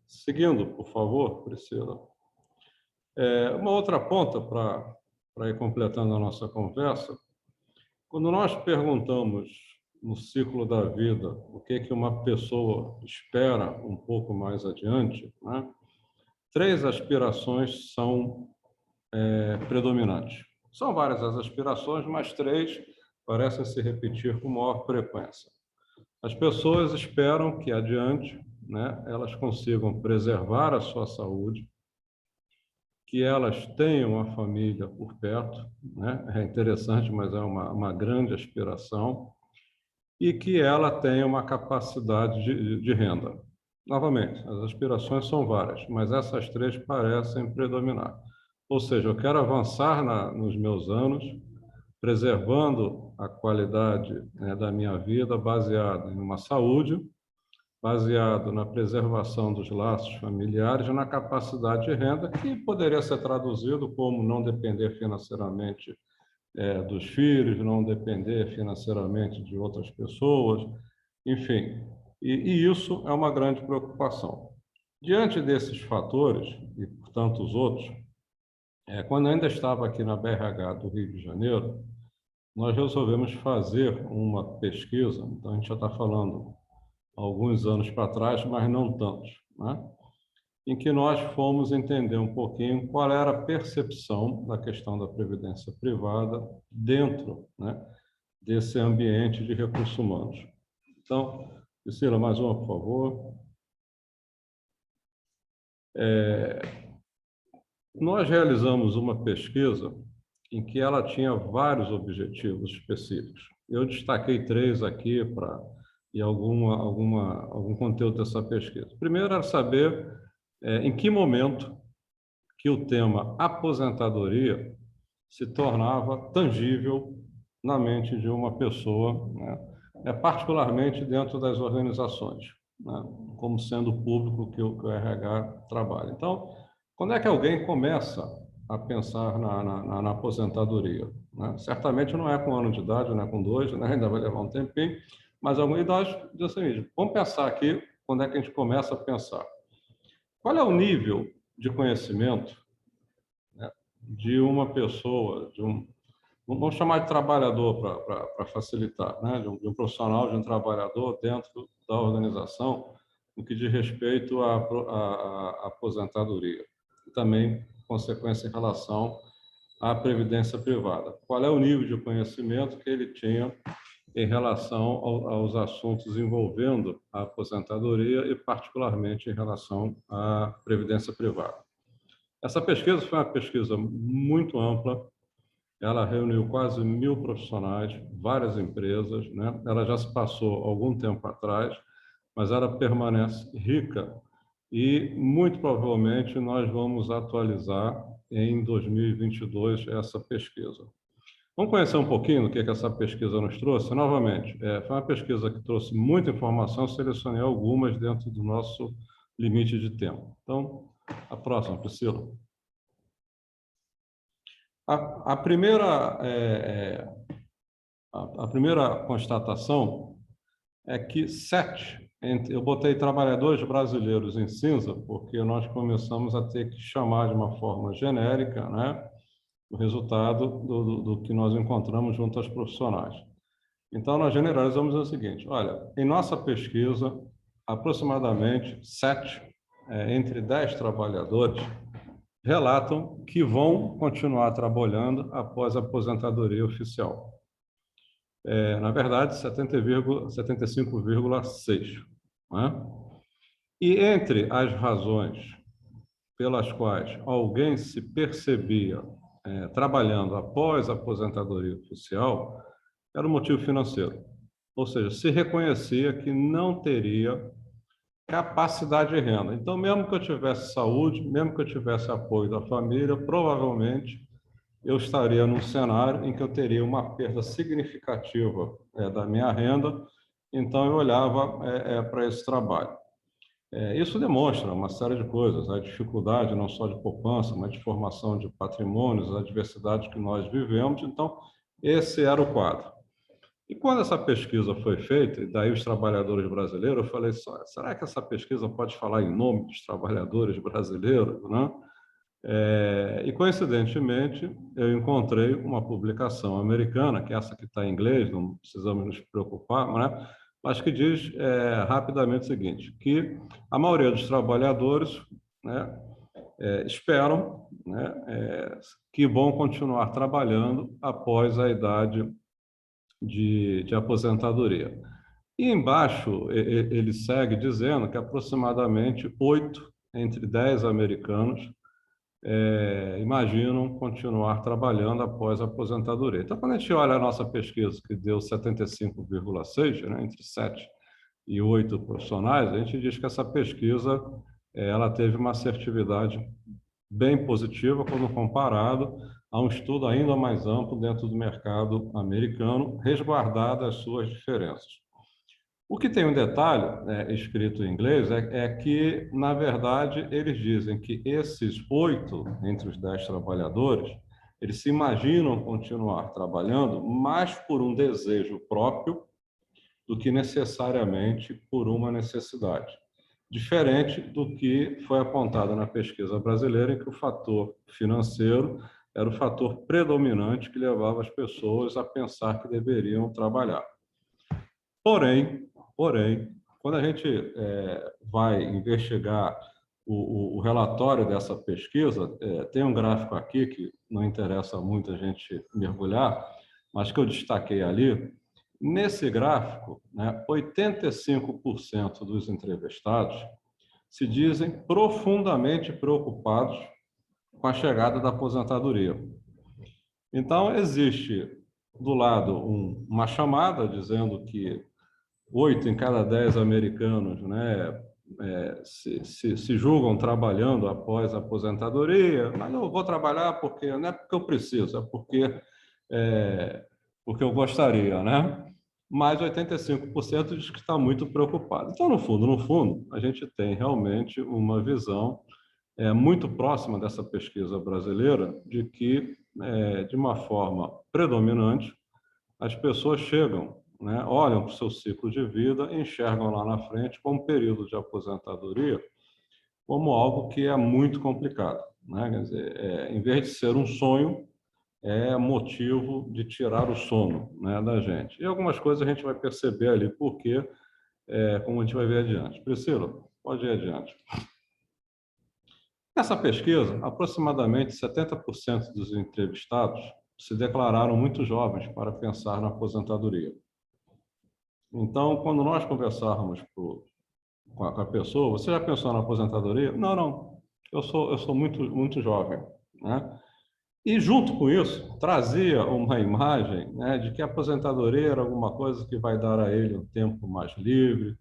Seguindo, por favor, Priscila. Uma outra ponta para ir completando a nossa conversa, quando nós perguntamos no ciclo da vida o que uma pessoa espera um pouco mais adiante, né? 3 aspirações são predominantes. São várias as aspirações, mas 3 parecem se repetir com maior frequência. As pessoas esperam que adiante, né, elas consigam preservar a sua saúde, que elas tenham a família por perto, né? É interessante, mas é uma grande aspiração, e que ela tenha uma capacidade de renda. Novamente, as aspirações são várias, mas essas 3 parecem predominar. Ou seja, eu quero avançar nos meus anos, preservando a qualidade, né, da minha vida, baseado em uma saúde, baseado na preservação dos laços familiares e na capacidade de renda, que poderia ser traduzido como não depender financeiramente dos filhos, não depender financeiramente de outras pessoas, enfim. E isso é uma grande preocupação. Diante desses fatores, e por tantos outros, quando eu ainda estava aqui na BRH do Rio de Janeiro, nós resolvemos fazer uma pesquisa, então a gente já está falando alguns anos para trás, mas não tantos, né? Em que nós fomos entender um pouquinho qual era a percepção da questão da previdência privada dentro, né, desse ambiente de recursos humanos. Então, Priscila, mais uma, por favor. Nós realizamos uma pesquisa em que ela tinha vários objetivos específicos. Eu destaquei 3 aqui e algum conteúdo dessa pesquisa. Primeiro era saber em que momento que o tema aposentadoria se tornava tangível na mente de uma pessoa, né? Particularmente dentro das organizações, né? Como sendo o público que o RH trabalha. Então, quando é que alguém começa a pensar na aposentadoria, né? Certamente não é com 1 ano de idade, não é com 2, né? Ainda vai levar um tempinho, mas alguma idade diz assim, vamos pensar aqui quando é que a gente começa a pensar. Qual é o nível de conhecimento, né, de uma pessoa, vamos chamar de trabalhador para facilitar, né, de um profissional, de um trabalhador dentro da organização, no que diz respeito à aposentadoria, e também consequência em relação à previdência privada. Qual é o nível de conhecimento que ele tinha em relação aos assuntos envolvendo a aposentadoria e, particularmente, em relação à previdência privada. Essa pesquisa foi uma pesquisa muito ampla, ela reuniu quase 1.000 profissionais, várias empresas, né? Ela já se passou algum tempo atrás, mas ela permanece rica e, muito provavelmente, nós vamos atualizar em 2022 essa pesquisa. Vamos conhecer um pouquinho do que essa pesquisa nos trouxe? Novamente, foi uma pesquisa que trouxe muita informação, selecionei algumas dentro do nosso limite de tempo. Então, a próxima, Priscila. A primeira constatação é que 7, eu botei trabalhadores brasileiros em cinza, porque nós começamos a ter que chamar de uma forma genérica, né, o resultado do que nós encontramos junto aos profissionais. Então, nós generalizamos o seguinte, olha, em nossa pesquisa, aproximadamente 7 entre 10 trabalhadores relatam que vão continuar trabalhando após a aposentadoria oficial. Na verdade, 75,6%. Né? E entre as razões pelas quais alguém se percebia trabalhando após a aposentadoria oficial, era o motivo financeiro. Ou seja, se reconhecia que não teria capacidade de renda. Então, mesmo que eu tivesse saúde, mesmo que eu tivesse apoio da família, provavelmente eu estaria num cenário em que eu teria uma perda significativa da minha renda, então eu olhava para esse trabalho. Isso demonstra uma série de coisas, a dificuldade não só de poupança, mas de formação de patrimônios, a diversidade que nós vivemos. Então, esse era o quadro. E quando essa pesquisa foi feita, e daí os trabalhadores brasileiros, eu falei, será que essa pesquisa pode falar em nome dos trabalhadores brasileiros, né? E, coincidentemente, eu encontrei uma publicação americana, que é essa que está em inglês, não precisamos nos preocupar, né? Mas que diz rapidamente o seguinte, que a maioria dos trabalhadores, né, esperam, né, que vão continuar trabalhando após a idade de aposentadoria. E embaixo ele segue dizendo que aproximadamente 8 entre 10 americanos imaginam continuar trabalhando após a aposentadoria. Então, quando a gente olha a nossa pesquisa, que deu 75,6, né, entre 7 e 8 profissionais, a gente diz que essa pesquisa ela teve uma assertividade bem positiva quando comparado a um estudo ainda mais amplo dentro do mercado americano, resguardado as suas diferenças. O que tem um detalhe escrito em inglês é que, na verdade, eles dizem que esses 8 entre os 10 trabalhadores, eles se imaginam continuar trabalhando mais por um desejo próprio do que necessariamente por uma necessidade. Diferente do que foi apontado na pesquisa brasileira, em que o fator financeiro era o fator predominante que levava as pessoas a pensar que deveriam trabalhar. Porém, quando a gente vai investigar o relatório dessa pesquisa, tem um gráfico aqui que não interessa muito a gente mergulhar, mas que eu destaquei ali. Nesse gráfico, né, 85% dos entrevistados se dizem profundamente preocupados com a chegada da aposentadoria. Então, existe, do lado, uma chamada dizendo que 8 em cada 10 americanos, né, se julgam trabalhando após a aposentadoria, mas eu vou trabalhar porque não é porque eu preciso, é porque eu gostaria, né? Mas 85% diz que está muito preocupado. Então, no fundo, a gente tem realmente uma visão muito próxima dessa pesquisa brasileira de que, de uma forma predominante, as pessoas chegam, né, olham para o seu ciclo de vida e enxergam lá na frente como período de aposentadoria como algo que é muito complicado, né? Quer dizer, em vez de ser um sonho, é motivo de tirar o sono, né, da gente. E algumas coisas a gente vai perceber ali, porque, como a gente vai ver adiante. Priscila, pode ir adiante. Nessa pesquisa, aproximadamente 70% dos entrevistados se declararam muito jovens para pensar na aposentadoria. Então, quando nós conversávamos com a pessoa, você já pensou na aposentadoria? Não, eu sou muito jovem, né? E, junto com isso, trazia uma imagem, né, de que a aposentadoria era alguma coisa que vai dar a ele um tempo mais livre,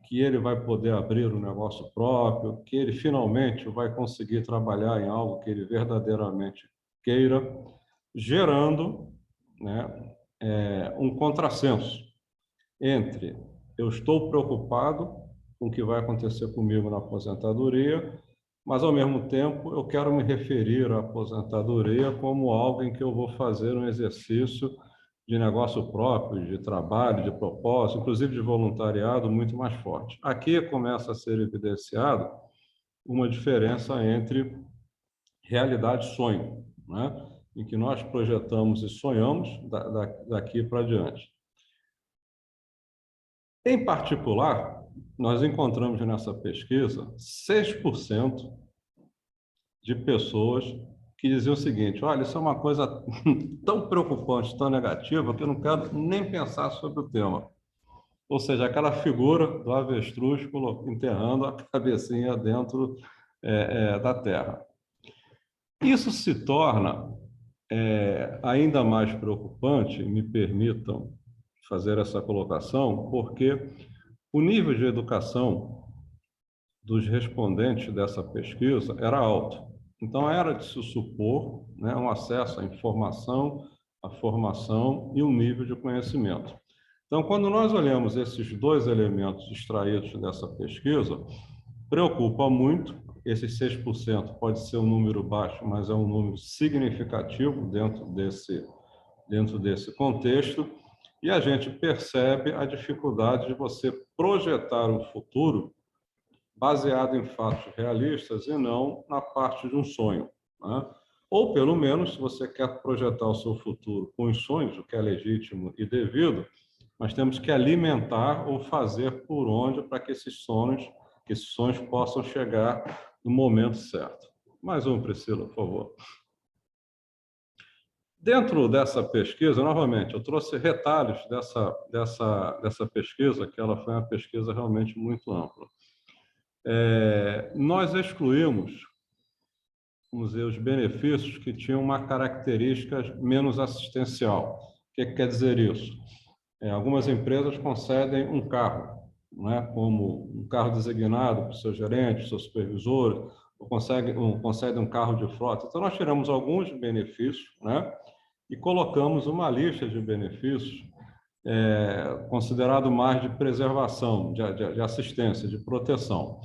que ele vai poder abrir um negócio próprio, que ele finalmente vai conseguir trabalhar em algo que ele verdadeiramente queira, gerando, né, um contrassenso entre eu estou preocupado com o que vai acontecer comigo na aposentadoria, mas, ao mesmo tempo, eu quero me referir à aposentadoria como algo em que eu vou fazer um exercício de negócio próprio, de trabalho, de propósito, inclusive de voluntariado, muito mais forte. Aqui começa a ser evidenciado uma diferença entre realidade e sonho, né? Em que nós projetamos e sonhamos daqui para diante. Em particular, nós encontramos nessa pesquisa 6% de pessoas que diziam o seguinte: olha, isso é uma coisa tão preocupante, tão negativa, que eu não quero nem pensar sobre o tema. Ou seja, aquela figura do avestruz enterrando a cabecinha dentro da terra. Isso se torna ainda mais preocupante, me permitam fazer essa colocação, porque o nível de educação dos respondentes dessa pesquisa era alto. Então, era de se supor, né, um acesso à informação, à formação e um nível de conhecimento. Então, quando nós olhamos esses dois elementos extraídos dessa pesquisa, preocupa muito. Esses 6% pode ser um número baixo, mas é um número significativo dentro desse contexto, e a gente percebe a dificuldade de você projetar um futuro baseado em fatos realistas e não na parte de um sonho, né? Ou, pelo menos, se você quer projetar o seu futuro com os sonhos, o que é legítimo e devido, mas temos que alimentar ou fazer por onde para que esses sonhos possam chegar no momento certo. Mais um, Priscila, por favor. Dentro dessa pesquisa, novamente, eu trouxe retalhos dessa pesquisa, que ela foi uma pesquisa realmente muito ampla. Nós excluímos, vamos dizer, os benefícios que tinham uma característica menos assistencial. O que quer dizer isso? Algumas empresas concedem um carro, né, como um carro designado para o seu gerente, seu supervisor, ou concedem um carro de frota. Então, nós tiramos alguns benefícios, né, e colocamos uma lista de benefícios considerado mais de preservação, de assistência, de proteção.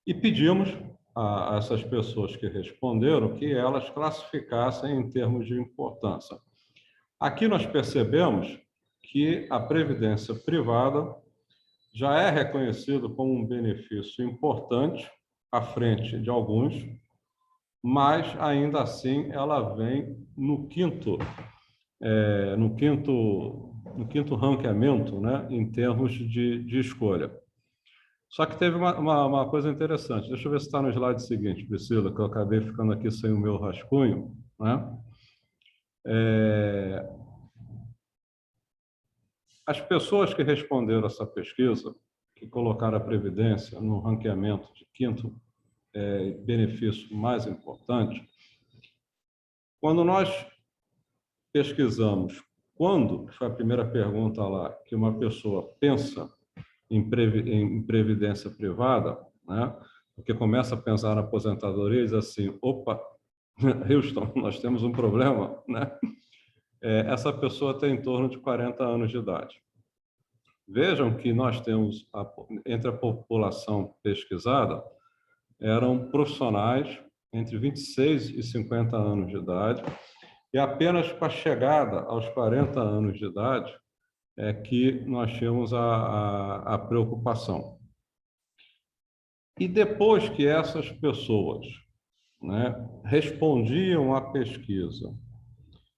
E pedimos a essas pessoas que responderam que elas classificassem em termos de importância. Aqui nós percebemos que a previdência privada já é reconhecido como um benefício importante à frente de alguns, mas ainda assim ela vem no quinto ranqueamento, né, em termos de escolha. Só que teve uma coisa interessante. Deixa eu ver se está no slide seguinte, Priscila, que eu acabei ficando aqui sem o meu rascunho, né? As pessoas que responderam essa pesquisa, que colocaram a Previdência no ranqueamento de quinto benefício mais importante, quando nós pesquisamos quando, que foi a primeira pergunta lá, que uma pessoa pensa em previdência privada, né? Porque começa a pensar na aposentadoria e diz assim, opa, Houston, nós temos um problema, né? Essa pessoa tem em torno de 40 anos de idade. Vejam que nós temos, entre a população pesquisada, eram profissionais entre 26 e 50 anos de idade, e apenas com a chegada aos 40 anos de idade é que nós tínhamos a preocupação. E depois que essas pessoas, né, respondiam à pesquisa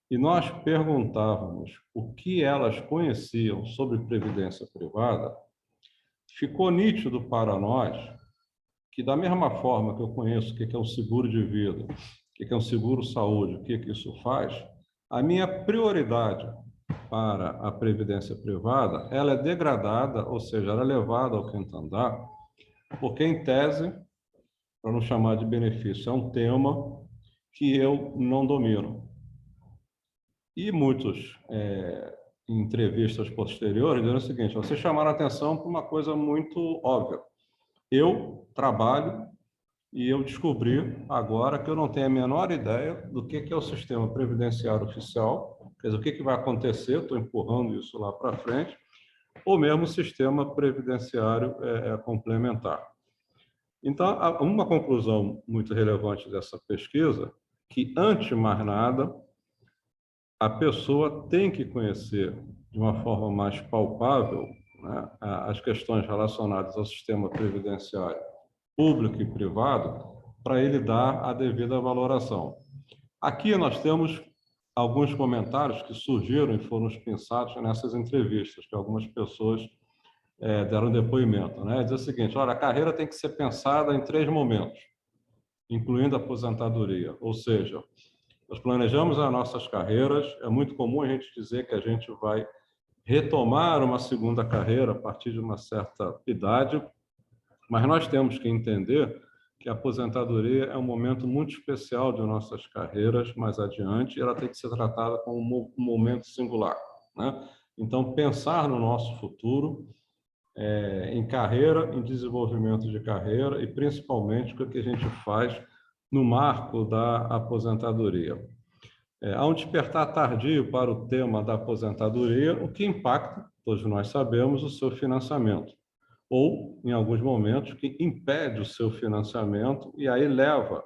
e nós perguntávamos o que elas conheciam sobre previdência privada, ficou nítido para nós que, da mesma forma que eu conheço o que é um seguro de vida, o que é um seguro saúde, o que isso faz, a minha prioridade para a previdência privada, ela é degradada, ou seja, ela é levada ao quinto andar, porque, em tese, para não chamar de benefício, é um tema que eu não domino. E muitos, em entrevistas posteriores, disseram o seguinte, vocês chamaram a atenção para uma coisa muito óbvia. Eu trabalho e eu descobri agora que eu não tenho a menor ideia do que é o sistema previdenciário oficial, quer dizer, o que vai acontecer, estou empurrando isso lá para frente, ou mesmo o sistema previdenciário complementar. Então, uma conclusão muito relevante dessa pesquisa, que, antes de mais nada, a pessoa tem que conhecer de uma forma mais palpável, né, as questões relacionadas ao sistema previdenciário público e privado, para ele dar a devida valoração. Aqui nós temos alguns comentários que surgiram e foram pensados nessas entrevistas, que algumas pessoas deram depoimento, né? Diz o seguinte, olha, a carreira tem que ser pensada em 3 momentos, incluindo a aposentadoria, ou seja, nós planejamos as nossas carreiras, é muito comum a gente dizer que a gente vai retomar uma segunda carreira a partir de uma certa idade, mas nós temos que entender que a aposentadoria é um momento muito especial de nossas carreiras mais adiante, e ela tem que ser tratada como um momento singular, né? Então, pensar no nosso futuro em carreira, em desenvolvimento de carreira e principalmente o que a gente faz no marco da aposentadoria. Há um despertar tardio para o tema da aposentadoria, o que impacta, todos nós sabemos, o seu financiamento. Ou, em alguns momentos, que impede o seu financiamento e aí leva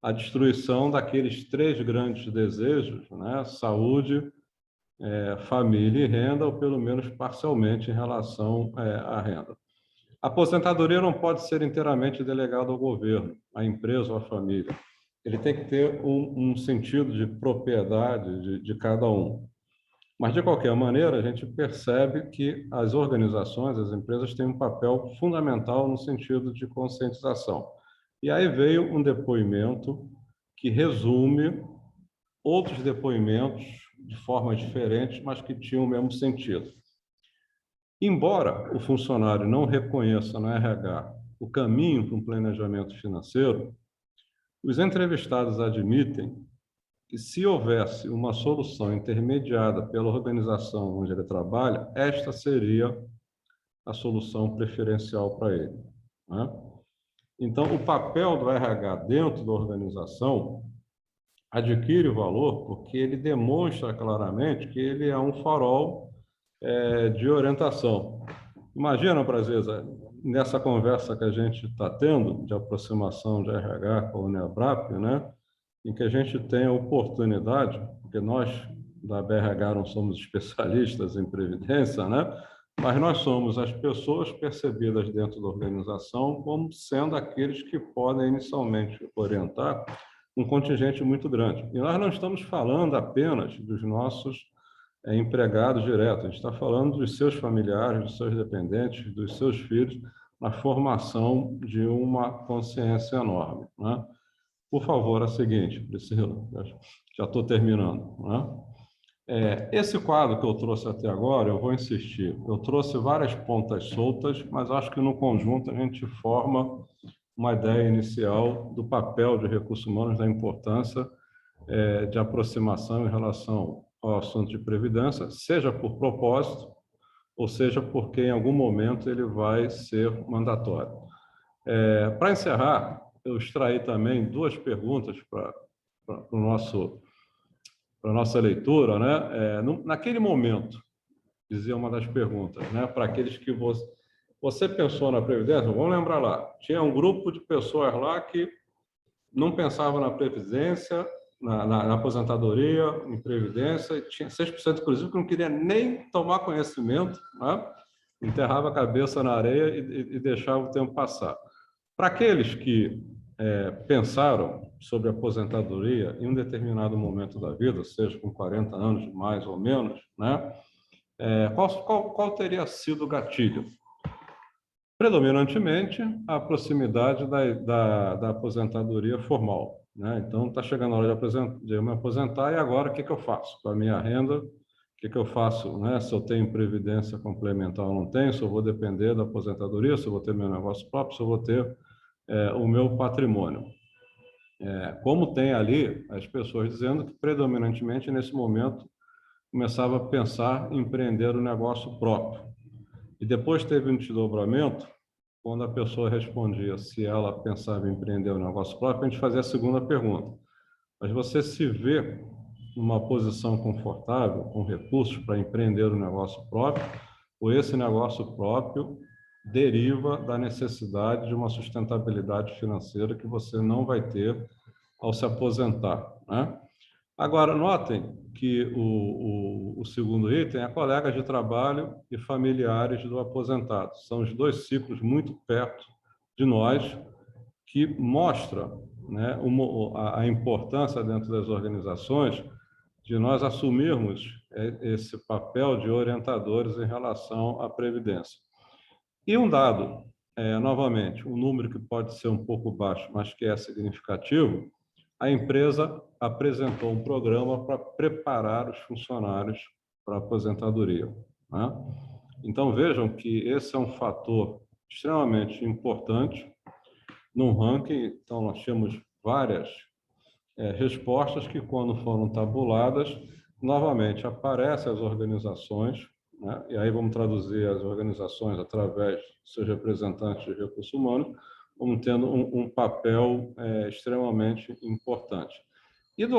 à destruição daqueles 3 grandes desejos, né? Saúde, família e renda, ou pelo menos parcialmente em relação à renda. A aposentadoria não pode ser inteiramente delegada ao governo, à empresa ou à família. Ele tem que ter um sentido de propriedade de cada um. Mas, de qualquer maneira, a gente percebe que as organizações, as empresas têm um papel fundamental no sentido de conscientização. E aí veio um depoimento que resume outros depoimentos de forma diferente, mas que tinham o mesmo sentido. Embora o funcionário não reconheça no RH o caminho para um planejamento financeiro, os entrevistados admitem que, se houvesse uma solução intermediada pela organização onde ele trabalha, esta seria a solução preferencial para ele, né? Então, o papel do RH dentro da organização adquire valor porque ele demonstra claramente que ele é um farol de orientação. Imagina, Prazesa, nessa conversa que a gente está tendo de aproximação de RH com a Uneabrap, né, em que a gente tem a oportunidade, porque nós da BRH não somos especialistas em previdência, né, mas nós somos as pessoas percebidas dentro da organização como sendo aqueles que podem inicialmente orientar um contingente muito grande. E nós não estamos falando apenas dos nossos empregados diretos, a gente está falando dos seus familiares, dos seus dependentes, dos seus filhos, na formação de uma consciência enorme, né? Por favor, a seguinte, Priscila, já estou terminando, né? Esse quadro que eu trouxe até agora, eu vou insistir, eu trouxe várias pontas soltas, mas acho que no conjunto a gente forma uma ideia inicial do papel de recursos humanos, da importância de aproximação em relação ao assunto de previdência, seja por propósito, ou seja porque em algum momento ele vai ser mandatório. Para encerrar, eu extraí também 2 perguntas para a nossa leitura, né? Naquele momento, dizia uma das perguntas, né? Para aqueles que você pensou na Previdência, vamos lembrar lá, tinha um grupo de pessoas lá que não pensavam na Previdência, na aposentadoria, em Previdência, tinha 6%, inclusive, que não queria nem tomar conhecimento, né? Enterrava a cabeça na areia e deixava o tempo passar. Para aqueles que pensaram sobre aposentadoria em um determinado momento da vida, seja com 40 anos, mais ou menos, né? Qual teria sido o gatilho? Predominantemente, a proximidade da aposentadoria formal, né? Então, está chegando a hora de eu me aposentar, e agora o que eu faço com a minha renda? O que eu faço, né? Se eu tenho previdência complementar ou não tenho, se eu vou depender da aposentadoria, se eu vou ter meu negócio próprio, se eu vou ter o meu patrimônio. Como tem ali as pessoas dizendo que, predominantemente, nesse momento, começava a pensar em empreender o negócio próprio. E depois teve um desdobramento, quando a pessoa respondia se ela pensava em empreender o negócio próprio, a gente fazia a segunda pergunta. Mas você se vê numa posição confortável, com recursos para empreender o negócio próprio, ou esse negócio próprio deriva da necessidade de uma sustentabilidade financeira que você não vai ter ao se aposentar, né? Agora, notem que o segundo item é colegas de trabalho e familiares do aposentado. São os 2 ciclos muito perto de nós, que mostra, né, a importância dentro das organizações de nós assumirmos esse papel de orientadores em relação à previdência. E um dado, novamente, um número que pode ser um pouco baixo, mas que é significativo, a empresa apresentou um programa para preparar os funcionários para a aposentadoria, né? Então, vejam que esse é um fator extremamente importante no ranking. Então, nós temos várias respostas que, quando foram tabuladas, novamente aparecem as organizações né? E aí vamos traduzir as organizações através de seus representantes de recursos humanos, como tendo um papel extremamente importante. E do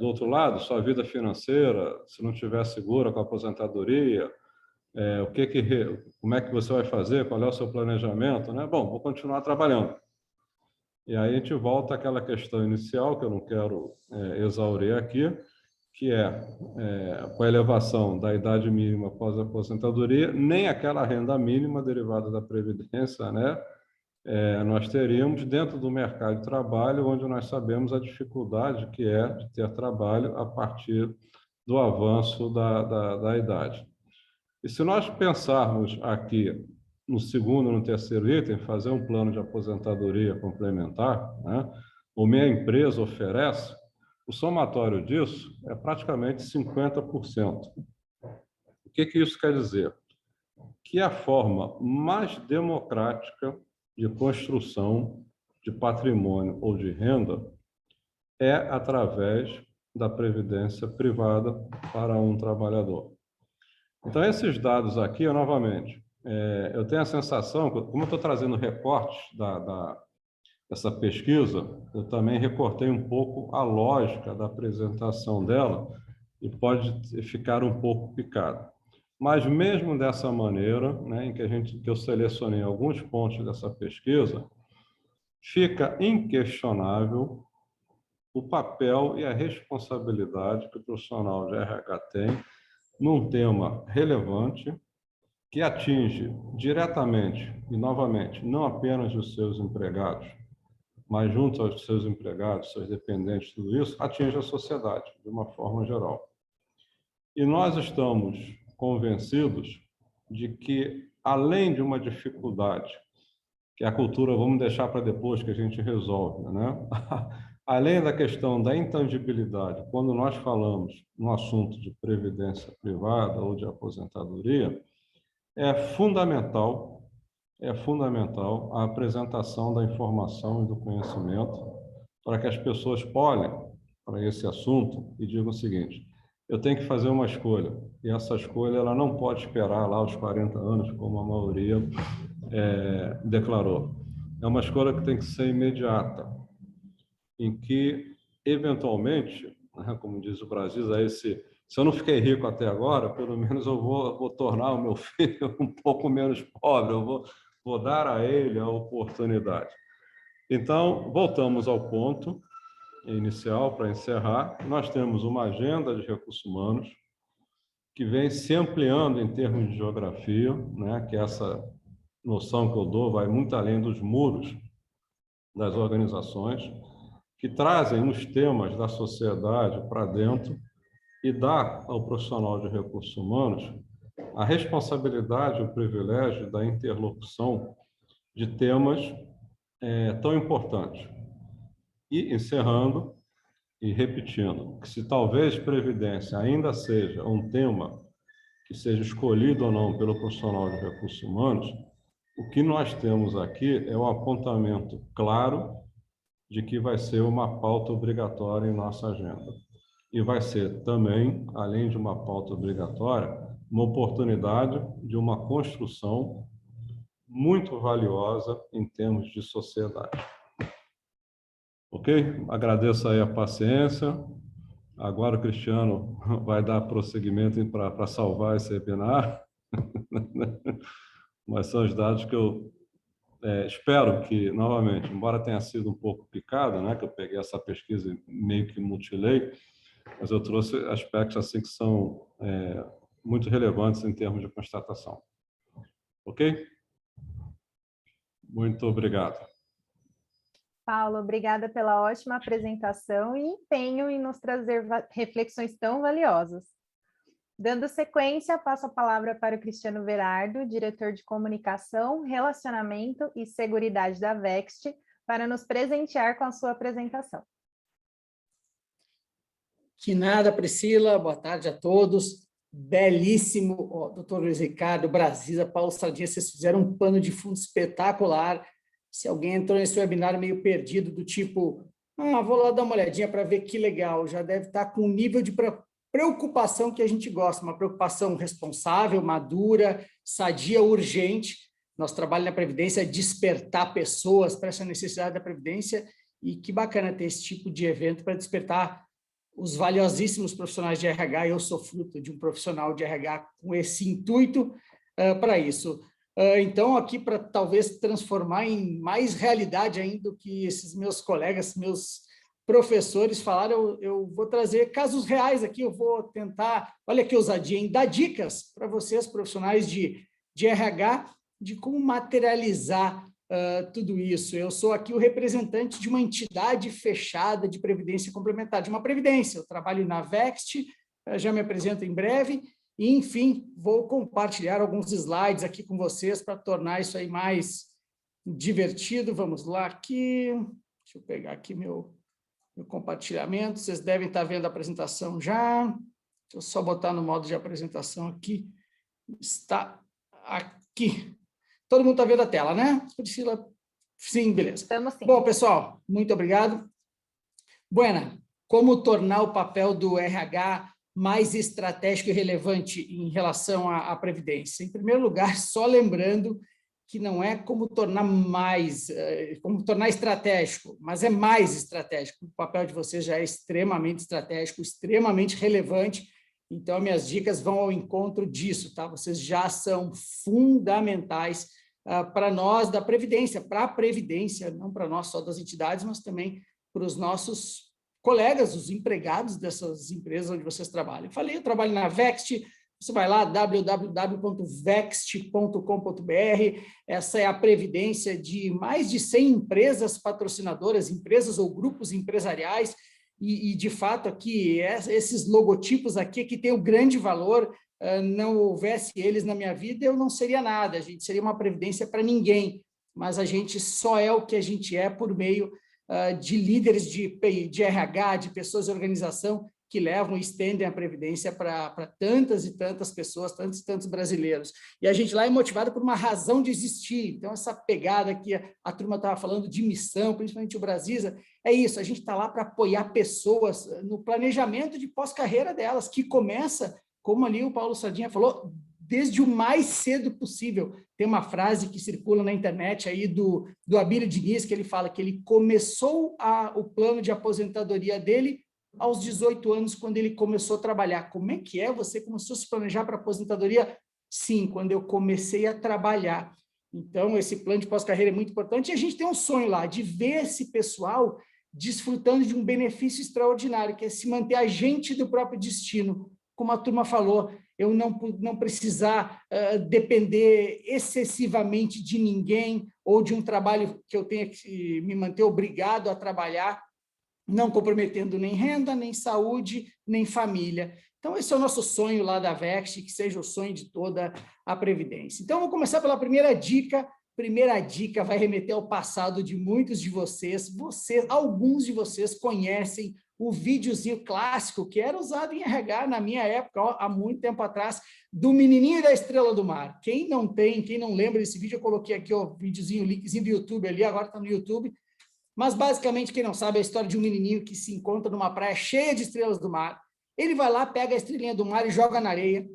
outro lado, sua vida financeira, se não estiver segura com a aposentadoria, como é que você vai fazer, qual é o seu planejamento, né? Bom, vou continuar trabalhando. E aí a gente volta àquela questão inicial, que eu não quero exaurir aqui, que com a elevação da idade mínima após a aposentadoria, nem aquela renda mínima derivada da Previdência, né? Nós teríamos dentro do mercado de trabalho, onde nós sabemos a dificuldade que é de ter trabalho a partir do avanço da idade. E se nós pensarmos aqui no segundo e no terceiro item, fazer um plano de aposentadoria complementar, né? O minha empresa oferece, o somatório disso é praticamente 50%. O que isso quer dizer? Que a forma mais democrática de construção de patrimônio ou de renda é através da previdência privada para um trabalhador. Então, esses dados aqui, novamente, eu tenho a sensação, como eu estou trazendo recortes dessa pesquisa, eu também recortei um pouco a lógica da apresentação dela e pode ficar um pouco picado. Mas mesmo dessa maneira, né, em que eu selecionei alguns pontos dessa pesquisa, fica inquestionável o papel e a responsabilidade que o profissional de RH tem num tema relevante que atinge diretamente e novamente não apenas os seus empregados, mas junto aos seus empregados, seus dependentes, tudo isso atinge a sociedade de uma forma geral. E nós estamos convencidos de que, além de uma dificuldade, que a cultura vamos deixar para depois que a gente resolve, né? Além da questão da intangibilidade, quando nós falamos no assunto de previdência privada ou de aposentadoria, é fundamental a apresentação da informação e do conhecimento para que as pessoas olhem para esse assunto e digam o seguinte: eu tenho que fazer uma escolha, e essa escolha ela não pode esperar lá os 40 anos, como a maioria declarou. É uma escolha que tem que ser imediata, em que, eventualmente, como diz o Brasil, se eu não fiquei rico até agora, pelo menos eu vou tornar o meu filho um pouco menos pobre, eu vou dar a ele a oportunidade. Então, voltamos ao ponto inicial para encerrar. Nós temos uma agenda de recursos humanos que vem se ampliando em termos de geografia, né? Que essa noção que eu dou vai muito além dos muros das organizações, que trazem os temas da sociedade para dentro e dá ao profissional de recursos humanos a responsabilidade, o privilégio da interlocução de temas tão importantes. E, encerrando e repetindo, que se talvez previdência ainda seja um tema que seja escolhido ou não pelo profissional de recursos humanos, o que nós temos aqui é um apontamento claro de que vai ser uma pauta obrigatória em nossa agenda. E vai ser também, além de uma pauta obrigatória, uma oportunidade de uma construção muito valiosa em termos de sociedade. Ok? Agradeço aí a paciência. Agora o Cristiano vai dar prosseguimento para salvar esse webinar. Mas são os dados que eu espero que, novamente, embora tenha sido um pouco picado, né, que eu peguei essa pesquisa e meio que mutilei, mas eu trouxe aspectos assim que são muito relevantes em termos de constatação. Ok? Muito obrigado. Paulo, obrigada pela ótima apresentação e empenho em nos trazer reflexões tão valiosas. Dando sequência, passo a palavra para o Cristiano Verardo, diretor de Comunicação, Relacionamento e Seguridade da Vext, para nos presentear com a sua apresentação. Que nada, Priscila. Boa tarde a todos. Belíssimo, doutor Luiz Ricardo, Brasisa, Paulo Sardinha, vocês fizeram um pano de fundo espetacular. Se alguém entrou nesse webinar meio perdido, do tipo, vou lá dar uma olhadinha para ver que legal, já deve estar com um nível de preocupação que a gente gosta, uma preocupação responsável, madura, sadia, urgente. Nosso trabalho na Previdência é despertar pessoas para essa necessidade da Previdência, e que bacana ter esse tipo de evento para despertar os valiosíssimos profissionais de RH. Eu sou fruto de um profissional de RH com esse intuito para isso. Então, aqui para talvez transformar em mais realidade ainda do que esses meus colegas, meus professores falaram, eu vou trazer casos reais aqui, eu vou tentar, olha que ousadia, dar dicas para vocês, profissionais de RH, de como materializar tudo isso. Eu sou aqui o representante de uma entidade fechada de previdência complementar, de uma previdência. Eu trabalho na Vext, já me apresento em breve, e, enfim, vou compartilhar alguns slides aqui com vocês para tornar isso aí mais divertido. Vamos lá aqui, deixa eu pegar aqui meu compartilhamento, vocês devem estar vendo a apresentação já. Deixa eu só botar no modo de apresentação aqui. Está aqui. Todo mundo está vendo a tela, né? Priscila? Sim, beleza. Estamos sim. Bom, pessoal, muito obrigado. Buena, como tornar o papel do RH mais estratégico e relevante em relação à Previdência? Em primeiro lugar, só lembrando que não é como tornar estratégico, mas é mais estratégico. O papel de vocês já é extremamente estratégico, extremamente relevante. Então, minhas dicas vão ao encontro disso, tá? Vocês já são fundamentais para nós da Previdência, para a Previdência, não para nós só das entidades, mas também para os nossos colegas, os empregados dessas empresas onde vocês trabalham. Eu trabalho na Vext, você vai lá, www.vext.com.br, essa é a previdência de mais de 100 empresas patrocinadoras, empresas ou grupos empresariais, e de fato, aqui, esses logotipos aqui que tem o grande valor, não houvesse eles na minha vida, eu não seria nada, a gente seria uma previdência para ninguém, mas a gente só é o que a gente é por meio de líderes de RH, de pessoas de organização, que levam e estendem a previdência para tantas e tantas pessoas, tantos e tantos brasileiros. E a gente lá é motivado por uma razão de existir. Então, essa pegada que a turma estava falando de missão, principalmente o Brasisa, é isso, a gente está lá para apoiar pessoas no planejamento de pós-carreira delas, que começa, como ali o Paulo Sardinha falou, desde o mais cedo possível. Tem uma frase que circula na internet aí do Abílio Diniz, que ele fala que ele começou o plano de aposentadoria dele aos 18 anos, quando ele começou a trabalhar. Como é que é? Você começou a se planejar para a aposentadoria? Sim, quando eu comecei a trabalhar. Então, esse plano de pós-carreira é muito importante, e a gente tem um sonho lá, de ver esse pessoal desfrutando de um benefício extraordinário, que é se manter agente do próprio destino. Como a turma falou, eu não precisar depender excessivamente de ninguém, ou de um trabalho que eu tenha que me manter obrigado a trabalhar, não comprometendo nem renda, nem saúde, nem família. Então, esse é o nosso sonho lá da Vext, que seja o sonho de toda a Previdência. Então, vou começar pela primeira dica. Primeira dica vai remeter ao passado de muitos de vocês. Alguns de vocês conhecem o videozinho clássico que era usado em RH na minha época, há muito tempo atrás, do Menininho da Estrela do Mar. Quem não lembra desse vídeo, eu coloquei aqui o videozinho, o linkzinho do YouTube ali, agora está no YouTube. Mas, basicamente, quem não sabe, é a história de um menininho que se encontra numa praia cheia de estrelas do mar. Ele vai lá, pega a estrelinha do mar e joga na areia.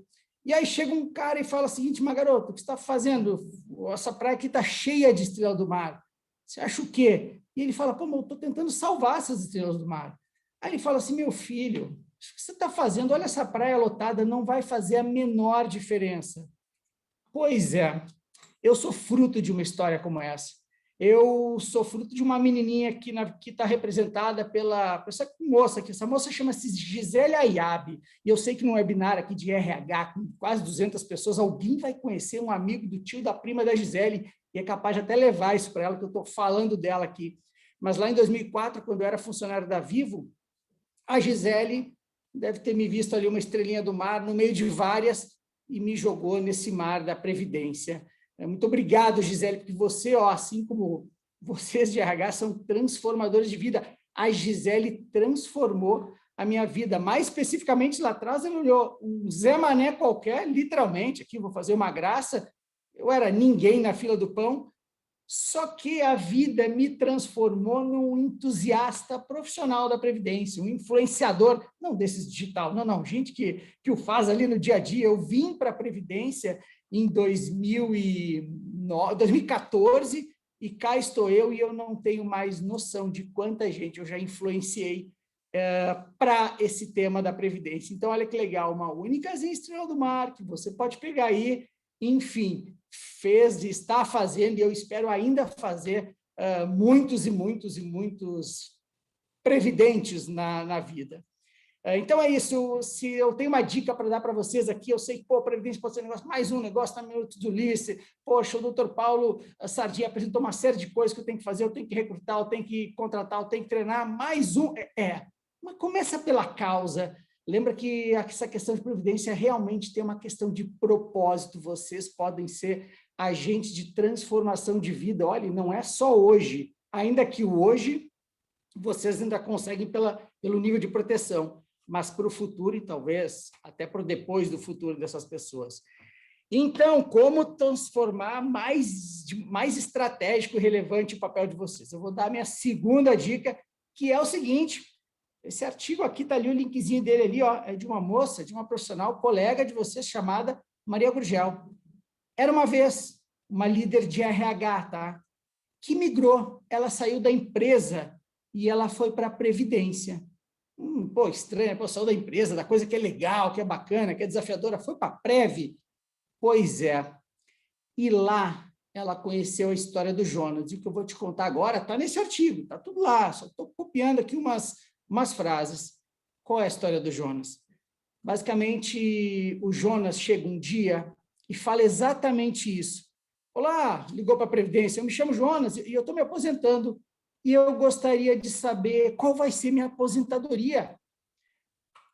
E aí chega um cara e fala o seguinte: mas, garoto, o que você está fazendo? Essa praia aqui está cheia de estrelas do mar. Você acha o quê? E ele fala: pô, mas eu estou tentando salvar essas estrelas do mar. Aí ele fala assim: meu filho, o que você está fazendo? Olha essa praia lotada, não vai fazer a menor diferença. Pois é, eu sou fruto de uma história como essa. Eu sou fruto de uma menininha que está representada por essa moça aqui. Essa moça chama-se Gisele Ayabe. E eu sei que num webinar aqui de RH, com quase 200 pessoas, alguém vai conhecer um amigo do tio da prima da Gisele e é capaz de até levar isso para ela, que eu estou falando dela aqui. Mas lá em 2004, quando eu era funcionário da Vivo, a Gisele deve ter me visto ali uma estrelinha do mar, no meio de várias, e me jogou nesse mar da Previdência. Muito obrigado, Gisele, porque você, assim como vocês de RH, são transformadores de vida. A Gisele transformou a minha vida. Mais especificamente, lá atrás, ela olhou um Zé Mané qualquer, literalmente, aqui vou fazer uma graça, eu era ninguém na fila do pão, Só que a vida me transformou num entusiasta profissional da Previdência, um influenciador, não desses digital, não, gente que o faz ali no dia a dia. Eu vim para a Previdência em 2014 e cá estou eu, e eu não tenho mais noção de quanta gente eu já influenciei para esse tema da Previdência. Então, olha que legal, uma únicazinha Estrela do Mar, que você pode pegar aí, enfim, fez e está fazendo, e eu espero ainda fazer muitos e muitos e muitos previdentes na vida. Então, é isso. Se eu tenho uma dica para dar para vocês aqui, eu sei que, pô, Previdência pode ser um negócio, mais um negócio na Minuto do Ulisses, poxa, o doutor Paulo Sardinha apresentou uma série de coisas que eu tenho que fazer, eu tenho que recrutar, eu tenho que contratar, eu tenho que treinar, mais um, mas começa pela causa. Lembra que essa questão de previdência realmente tem uma questão de propósito. Vocês podem ser agentes de transformação de vida. Olha, não é só hoje, ainda que o hoje vocês ainda conseguem pelo nível de proteção, mas para o futuro e talvez até para o depois do futuro dessas pessoas. Então, como transformar mais estratégico e relevante o papel de vocês? Eu vou dar a minha segunda dica, que é o seguinte: esse artigo aqui está ali, o linkzinho dele ali, ó, é de uma moça, de uma profissional, colega de vocês, chamada Maria Gurgel. Era uma vez uma líder de RH, tá? Que migrou. Ela saiu da empresa e ela foi para a Previdência. Pô, estranho, pô, saiu da empresa, da coisa que é legal, que é bacana, que é desafiadora, foi para a Prev. Pois é. E lá ela conheceu a história do Jonas. E o que eu vou te contar agora está nesse artigo, está tudo lá, só estou copiando aqui umas frases. Qual é a história do Jonas? Basicamente, o Jonas chega um dia e fala exatamente isso. Olá, ligou para a Previdência, eu me chamo Jonas e eu estou me aposentando e eu gostaria de saber qual vai ser minha aposentadoria.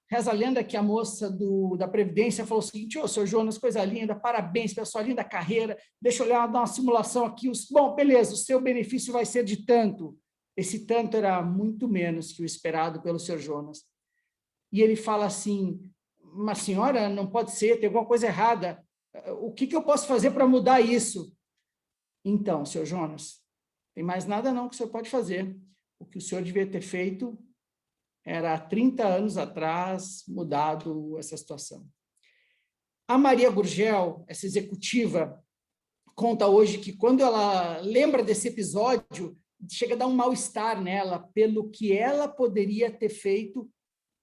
Reza a lenda que a moça da Previdência falou o seguinte: ô, seu Jonas, coisa linda, parabéns pela sua linda carreira, deixa eu olhar, dar uma simulação aqui. Bom, beleza, o seu benefício vai ser de tanto. Esse tanto era muito menos que o esperado pelo seu Jonas. E ele fala assim: mas senhora, não pode ser, tem alguma coisa errada. O que eu posso fazer para mudar isso? Então, seu Jonas, tem mais nada não que o senhor pode fazer. O que o senhor devia ter feito era há 30 anos atrás mudado essa situação. A Maria Gurgel, essa executiva, conta hoje que quando ela lembra desse episódio, chega a dar um mal-estar nela pelo que ela poderia ter feito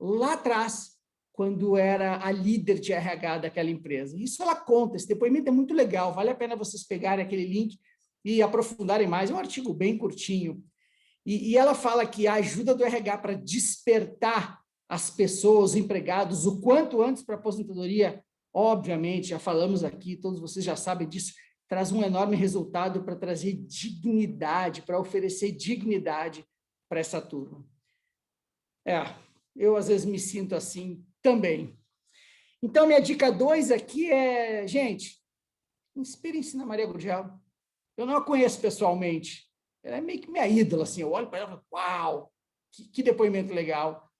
lá atrás, quando era a líder de RH daquela empresa. Isso ela conta, esse depoimento é muito legal, vale a pena vocês pegarem aquele link e aprofundarem mais, é um artigo bem curtinho. E ela fala que a ajuda do RH para despertar as pessoas, os empregados, o quanto antes para a aposentadoria, obviamente, já falamos aqui, todos vocês já sabem disso, traz um enorme resultado para trazer dignidade, para oferecer dignidade para essa turma. Eu às vezes me sinto assim também. Então, minha dica 2 aqui é, gente, inspirem-se na Maria Gurgel. Eu não a conheço pessoalmente, ela é meio que minha ídola, assim, eu olho para ela e falo, uau, que depoimento legal.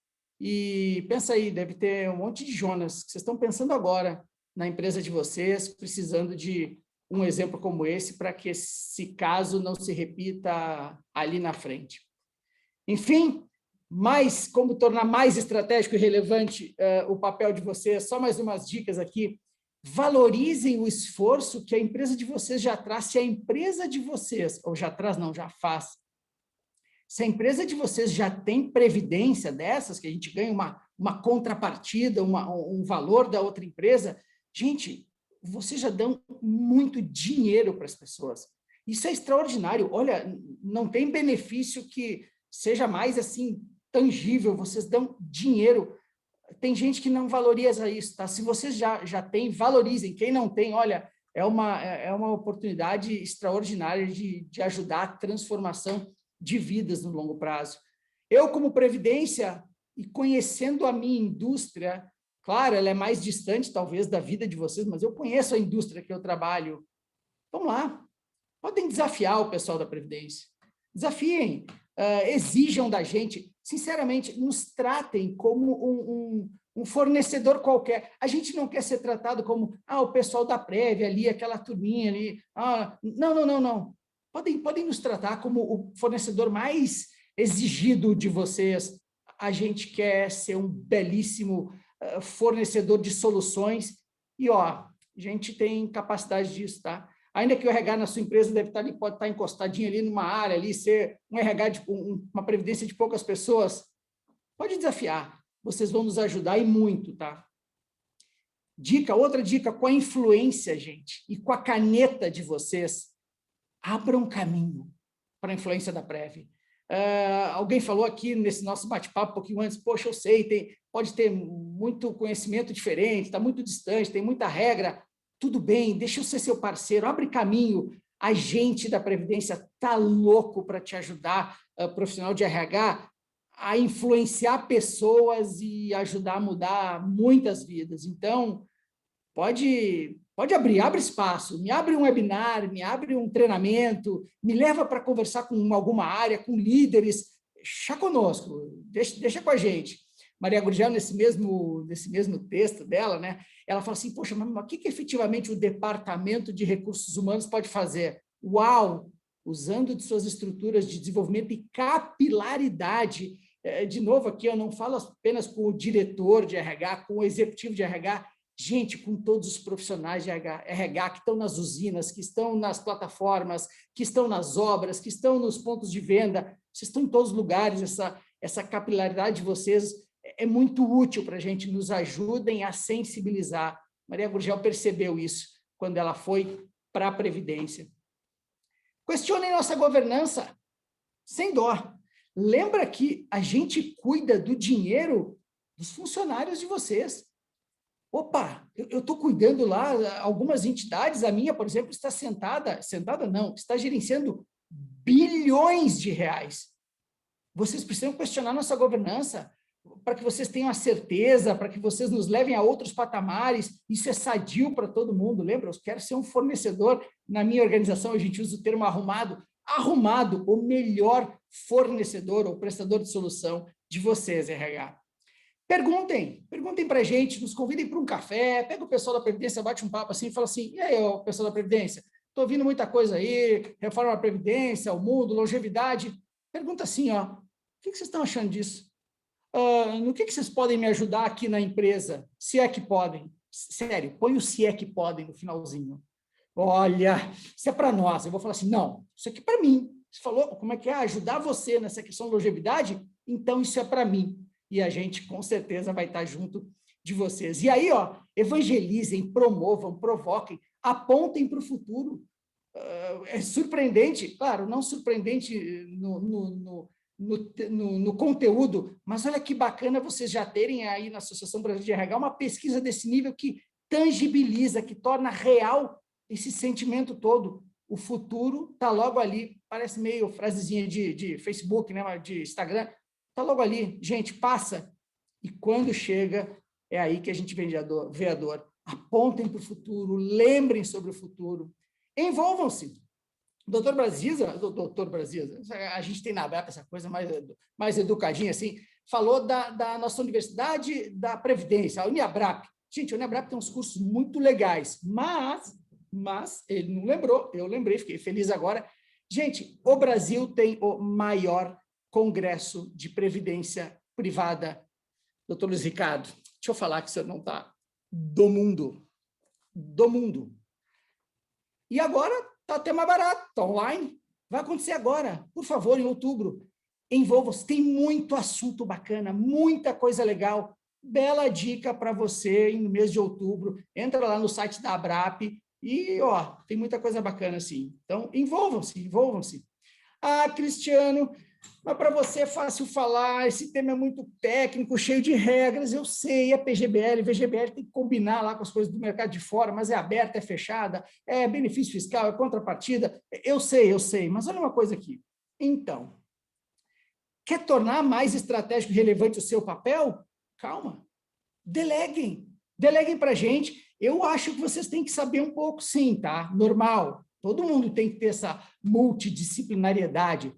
E pensa aí, deve ter um monte de Jonas que vocês estão pensando agora na empresa de vocês, precisando de um exemplo como esse para que esse caso não se repita ali na frente. Enfim, como tornar mais estratégico e relevante o papel de vocês, só mais umas dicas aqui. Valorizem o esforço que a empresa de vocês já traz. Se a empresa de vocês, ou já traz, não, já faz. Se a empresa de vocês já tem previdência dessas, que a gente ganha uma contrapartida, um valor da outra empresa, gente, vocês já dão muito dinheiro para as pessoas. Isso é extraordinário. Olha, não tem benefício que seja mais assim tangível, vocês dão dinheiro. Tem gente que não valoriza isso, tá? Se vocês já têm, valorizem. Quem não tem, olha, é uma oportunidade extraordinária de ajudar a transformação de vidas no longo prazo. Eu, como Previdência, e conhecendo a minha indústria, claro, ela é mais distante, talvez, da vida de vocês, mas eu conheço a indústria que eu trabalho. Vamos lá. Podem desafiar o pessoal da Previdência. Desafiem, exijam da gente. Sinceramente, nos tratem como um fornecedor qualquer. A gente não quer ser tratado como o pessoal da Prev ali, aquela turminha ali. Não. podem nos tratar como o fornecedor mais exigido de vocês. A gente quer ser um belíssimo fornecedor de soluções e, a gente tem capacidade disso, tá? Ainda que o RH na sua empresa pode estar encostadinho ali numa área, ali, ser um RH, uma previdência de poucas pessoas, pode desafiar. Vocês vão nos ajudar e muito, tá? Outra dica, com a influência, gente, e com a caneta de vocês, abram caminho para a influência da Prev. Alguém falou aqui nesse nosso bate-papo um pouquinho antes, poxa, eu sei, pode ter muito conhecimento diferente, está muito distante, tem muita regra, tudo bem, deixa eu ser seu parceiro, abre caminho. A gente da Previdência está louco para te ajudar, profissional de RH, a influenciar pessoas e ajudar a mudar muitas vidas. Então, pode abre espaço, me abre um webinar, me abre um treinamento, me leva para conversar com alguma área, com líderes, deixa conosco, deixa com a gente. Maria Gurgel, nesse mesmo texto dela, né, ela fala assim, poxa, mas o que efetivamente o Departamento de Recursos Humanos pode fazer? Uau! Usando de suas estruturas de desenvolvimento e capilaridade. De novo, aqui eu não falo apenas com o diretor de RH, com o executivo de RH, gente, com todos os profissionais de RH que estão nas usinas, que estão nas plataformas, que estão nas obras, que estão nos pontos de venda, vocês estão em todos os lugares, essa capilaridade de vocês é muito útil para a gente, nos ajudem a sensibilizar. Maria Gurgel percebeu isso quando ela foi para a Previdência. Questionem nossa governança, sem dó. Lembra que a gente cuida do dinheiro dos funcionários de vocês. Opa, eu estou cuidando lá, algumas entidades, a minha, por exemplo, está está gerenciando bilhões de reais. Vocês precisam questionar nossa governança para que vocês tenham a certeza, para que vocês nos levem a outros patamares. Isso é sadio para todo mundo, lembra? Eu quero ser um fornecedor, na minha organização a gente usa o termo arrumado, o melhor fornecedor ou prestador de solução de vocês, RH. Perguntem para a gente, nos convidem para um café, pega o pessoal da Previdência, bate um papo assim e fala assim, e aí, pessoal da Previdência, estou ouvindo muita coisa aí, reforma da Previdência, o mundo, longevidade. Pergunta assim, o que vocês estão achando disso? No que vocês podem me ajudar aqui na empresa? Se é que podem. Sério, põe o se é que podem no finalzinho. Olha, isso é para nós. Eu vou falar assim, não, isso aqui é para mim. Você falou como é que é ajudar você nessa questão de longevidade? Então, isso é para mim. E a gente, com certeza, vai estar junto de vocês. E aí, evangelizem, promovam, provoquem, apontem para o futuro. É surpreendente, claro, não surpreendente no conteúdo, mas olha que bacana vocês já terem aí na Associação Brasileira de RH uma pesquisa desse nível que tangibiliza, que torna real esse sentimento todo. O futuro está logo ali, parece meio frasezinha de Facebook, né, de Instagram, está logo ali, gente, passa. E quando chega, é aí que a gente vê a dor. Apontem para o futuro, lembrem sobre o futuro, envolvam-se. Doutor Brasiza, a gente tem na BRAP essa coisa mais educadinha, assim, falou da nossa Universidade da Previdência, a Uniabrap. Gente, a Uniabrap tem uns cursos muito legais, mas ele não lembrou, eu lembrei, fiquei feliz agora. Gente, o Brasil tem o maior congresso de previdência privada. Doutor Luiz Ricardo, deixa eu falar que você não está do mundo. E agora está até mais barato, está online. Vai acontecer agora, por favor, em outubro. Envolva-se, tem muito assunto bacana, muita coisa legal. Bela dica para você no mês de outubro. Entra lá no site da Abrap e, tem muita coisa bacana, assim. Então, envolvam-se. Cristiano, mas para você é fácil falar, esse tema é muito técnico, cheio de regras, eu sei, é PGBL, VGBL tem que combinar lá com as coisas do mercado de fora, mas é aberta, é fechada, é benefício fiscal, é contrapartida, eu sei, mas olha uma coisa aqui. Então, quer tornar mais estratégico e relevante o seu papel? Calma, deleguem para a gente. Eu acho que vocês têm que saber um pouco, sim, tá? Normal, todo mundo tem que ter essa multidisciplinariedade.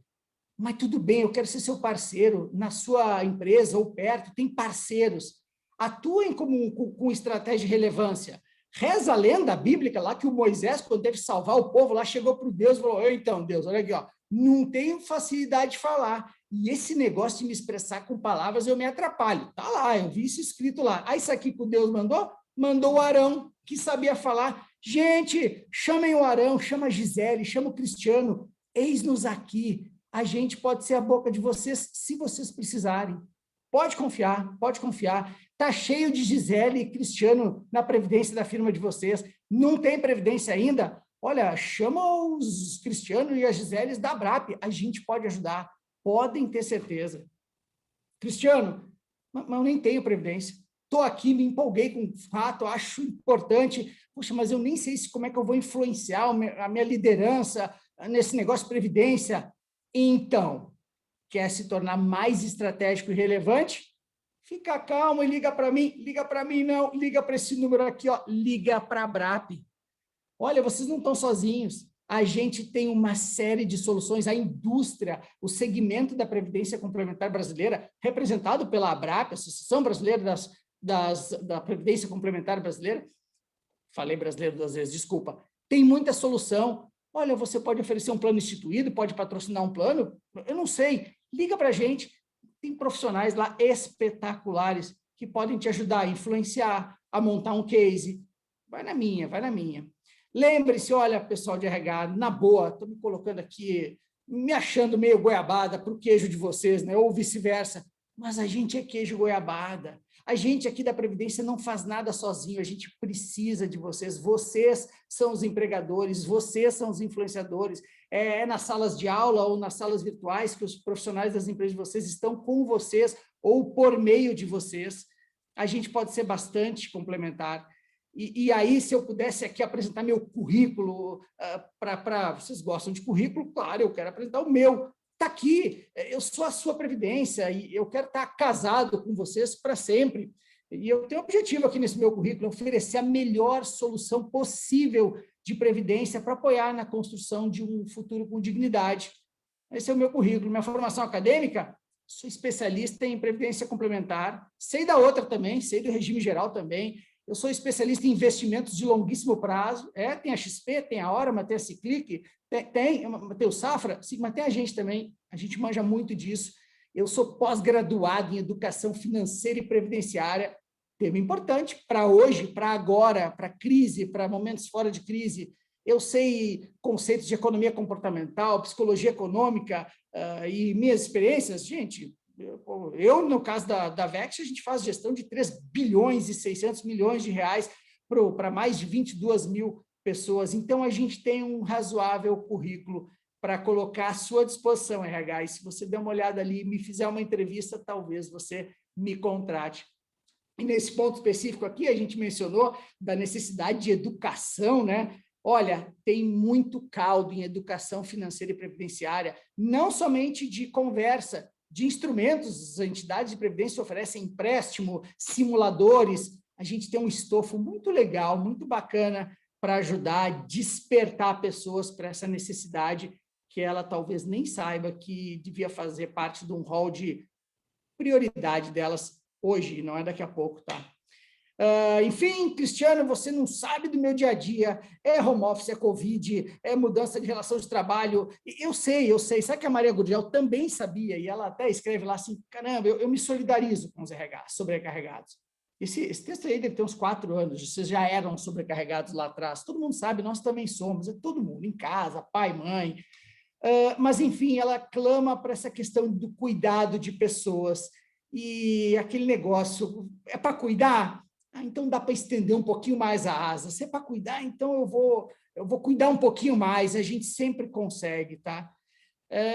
Mas tudo bem, eu quero ser seu parceiro na sua empresa ou perto, tem parceiros. Atuem com estratégia de relevância. Reza a lenda bíblica lá que o Moisés, quando teve que salvar o povo, lá chegou para o Deus e falou, então, Deus, olha aqui, ó, não tenho facilidade de falar, e esse negócio de me expressar com palavras eu me atrapalho. Tá lá, eu vi isso escrito lá. Aí isso aqui que o Deus mandou? Mandou o Arão, que sabia falar. Gente, chamem o Arão, chama a Gisele, chama o Cristiano, eis-nos aqui. A gente pode ser a boca de vocês, se vocês precisarem. Pode confiar, pode confiar. Está cheio de Gisele e Cristiano na previdência da firma de vocês. Não tem previdência ainda? Olha, chama os Cristiano e as Giseles da Abrap. A gente pode ajudar. Podem ter certeza. Cristiano, mas eu nem tenho previdência. Estou aqui, me empolguei com o fato, acho importante. Puxa, mas eu nem sei como é que eu vou influenciar a minha liderança nesse negócio de previdência. Então, quer se tornar mais estratégico e relevante? Fica calmo e liga para mim não, liga para esse número aqui, ó, liga para a Abrap. Olha, vocês não estão sozinhos, a gente tem uma série de soluções, a indústria, o segmento da Previdência Complementar Brasileira, representado pela Abrap, Associação Brasileira da Previdência Complementar Brasileira, falei brasileiro 2 vezes, desculpa, tem muita solução. Olha, você pode oferecer um plano instituído, pode patrocinar um plano, eu não sei, liga para a gente. Tem profissionais lá espetaculares que podem te ajudar a influenciar, a montar um case. Vai na minha, vai na minha. Lembre-se, olha, pessoal de RH, na boa, estou me colocando aqui, me achando meio goiabada para o queijo de vocês, né? Ou vice-versa, mas a gente é queijo goiabada. A gente aqui da Previdência não faz nada sozinho, a gente precisa de vocês. Vocês são os empregadores, vocês são os influenciadores. É nas salas de aula ou nas salas virtuais que os profissionais das empresas de vocês estão com vocês ou por meio de vocês. A gente pode ser bastante complementar. E aí, se eu pudesse aqui apresentar meu currículo, vocês gostam de currículo? Claro, eu quero apresentar o meu. Está aqui, eu sou a sua Previdência e eu quero estar casado com vocês para sempre. E eu tenho um objetivo aqui nesse meu currículo, oferecer a melhor solução possível de Previdência para apoiar na construção de um futuro com dignidade. Esse é o meu currículo. Minha formação acadêmica, sou especialista em Previdência Complementar, sei da outra também, sei do regime geral também. Eu sou especialista em investimentos de longuíssimo prazo. Tem a XP, tem a Orama, tem a Ciclic, tem o Safra, mas tem a gente também. A gente manja muito disso. Eu sou pós-graduado em Educação Financeira e Previdenciária. Tema importante para hoje, para agora, para crise, para momentos fora de crise. Eu sei conceitos de economia comportamental, psicologia econômica e minhas experiências, gente... Eu, no caso da VEX, a gente faz gestão de 3 bilhões e 600 milhões de reais para mais de 22 mil pessoas. Então, a gente tem um razoável currículo para colocar à sua disposição, RH. E se você der uma olhada ali e me fizer uma entrevista, talvez você me contrate. E nesse ponto específico aqui, a gente mencionou da necessidade de educação, né? Olha, tem muito caldo em educação financeira e previdenciária, não somente de conversa, de instrumentos. As entidades de previdência oferecem empréstimo, simuladores. A gente tem um estofo muito legal, muito bacana para ajudar a despertar pessoas para essa necessidade que ela talvez nem saiba que devia fazer parte de um rol de prioridade delas hoje, não é daqui a pouco, tá? Enfim, Cristiano, você não sabe do meu dia a dia, é home office, é Covid, é mudança de relação de trabalho, eu sei, sabe que a Maria Gurgel também sabia, e ela até escreve lá assim, caramba, eu me solidarizo com os RH sobrecarregados. Esse texto aí deve ter uns 4 anos, vocês já eram sobrecarregados lá atrás, todo mundo sabe, nós também somos, é todo mundo, em casa, pai, mãe, mas enfim, ela clama para essa questão do cuidado de pessoas, e aquele negócio, é para cuidar? Então dá para estender um pouquinho mais a asa. Se é para cuidar, então eu vou cuidar um pouquinho mais. A gente sempre consegue, tá?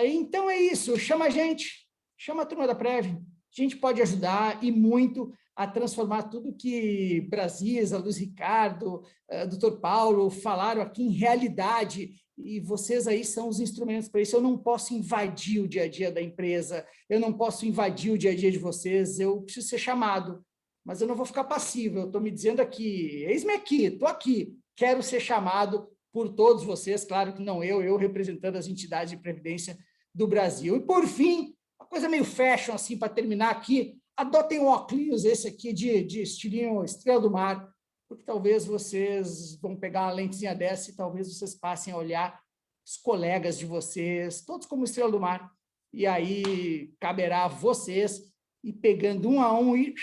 Então é isso. Chama a gente, chama a turma da Prev. A gente pode ajudar e muito a transformar tudo que Brasisa, Luiz Ricardo, Dr. Paulo falaram aqui em realidade. E vocês aí são os instrumentos para isso. Eu não posso invadir o dia a dia da empresa. Eu não posso invadir o dia a dia de vocês. Eu preciso ser chamado. Mas eu não vou ficar passivo, eu estou me dizendo aqui, eis-me aqui, estou aqui, quero ser chamado por todos vocês, claro que não eu representando as entidades de previdência do Brasil. E, por fim, uma coisa meio fashion, assim, para terminar aqui, adotem um óculos esse aqui de estilinho Estrela do Mar, porque talvez vocês vão pegar uma lentezinha dessa e talvez vocês passem a olhar os colegas de vocês, todos como estrela do mar, e aí caberá a vocês ir pegando um a um e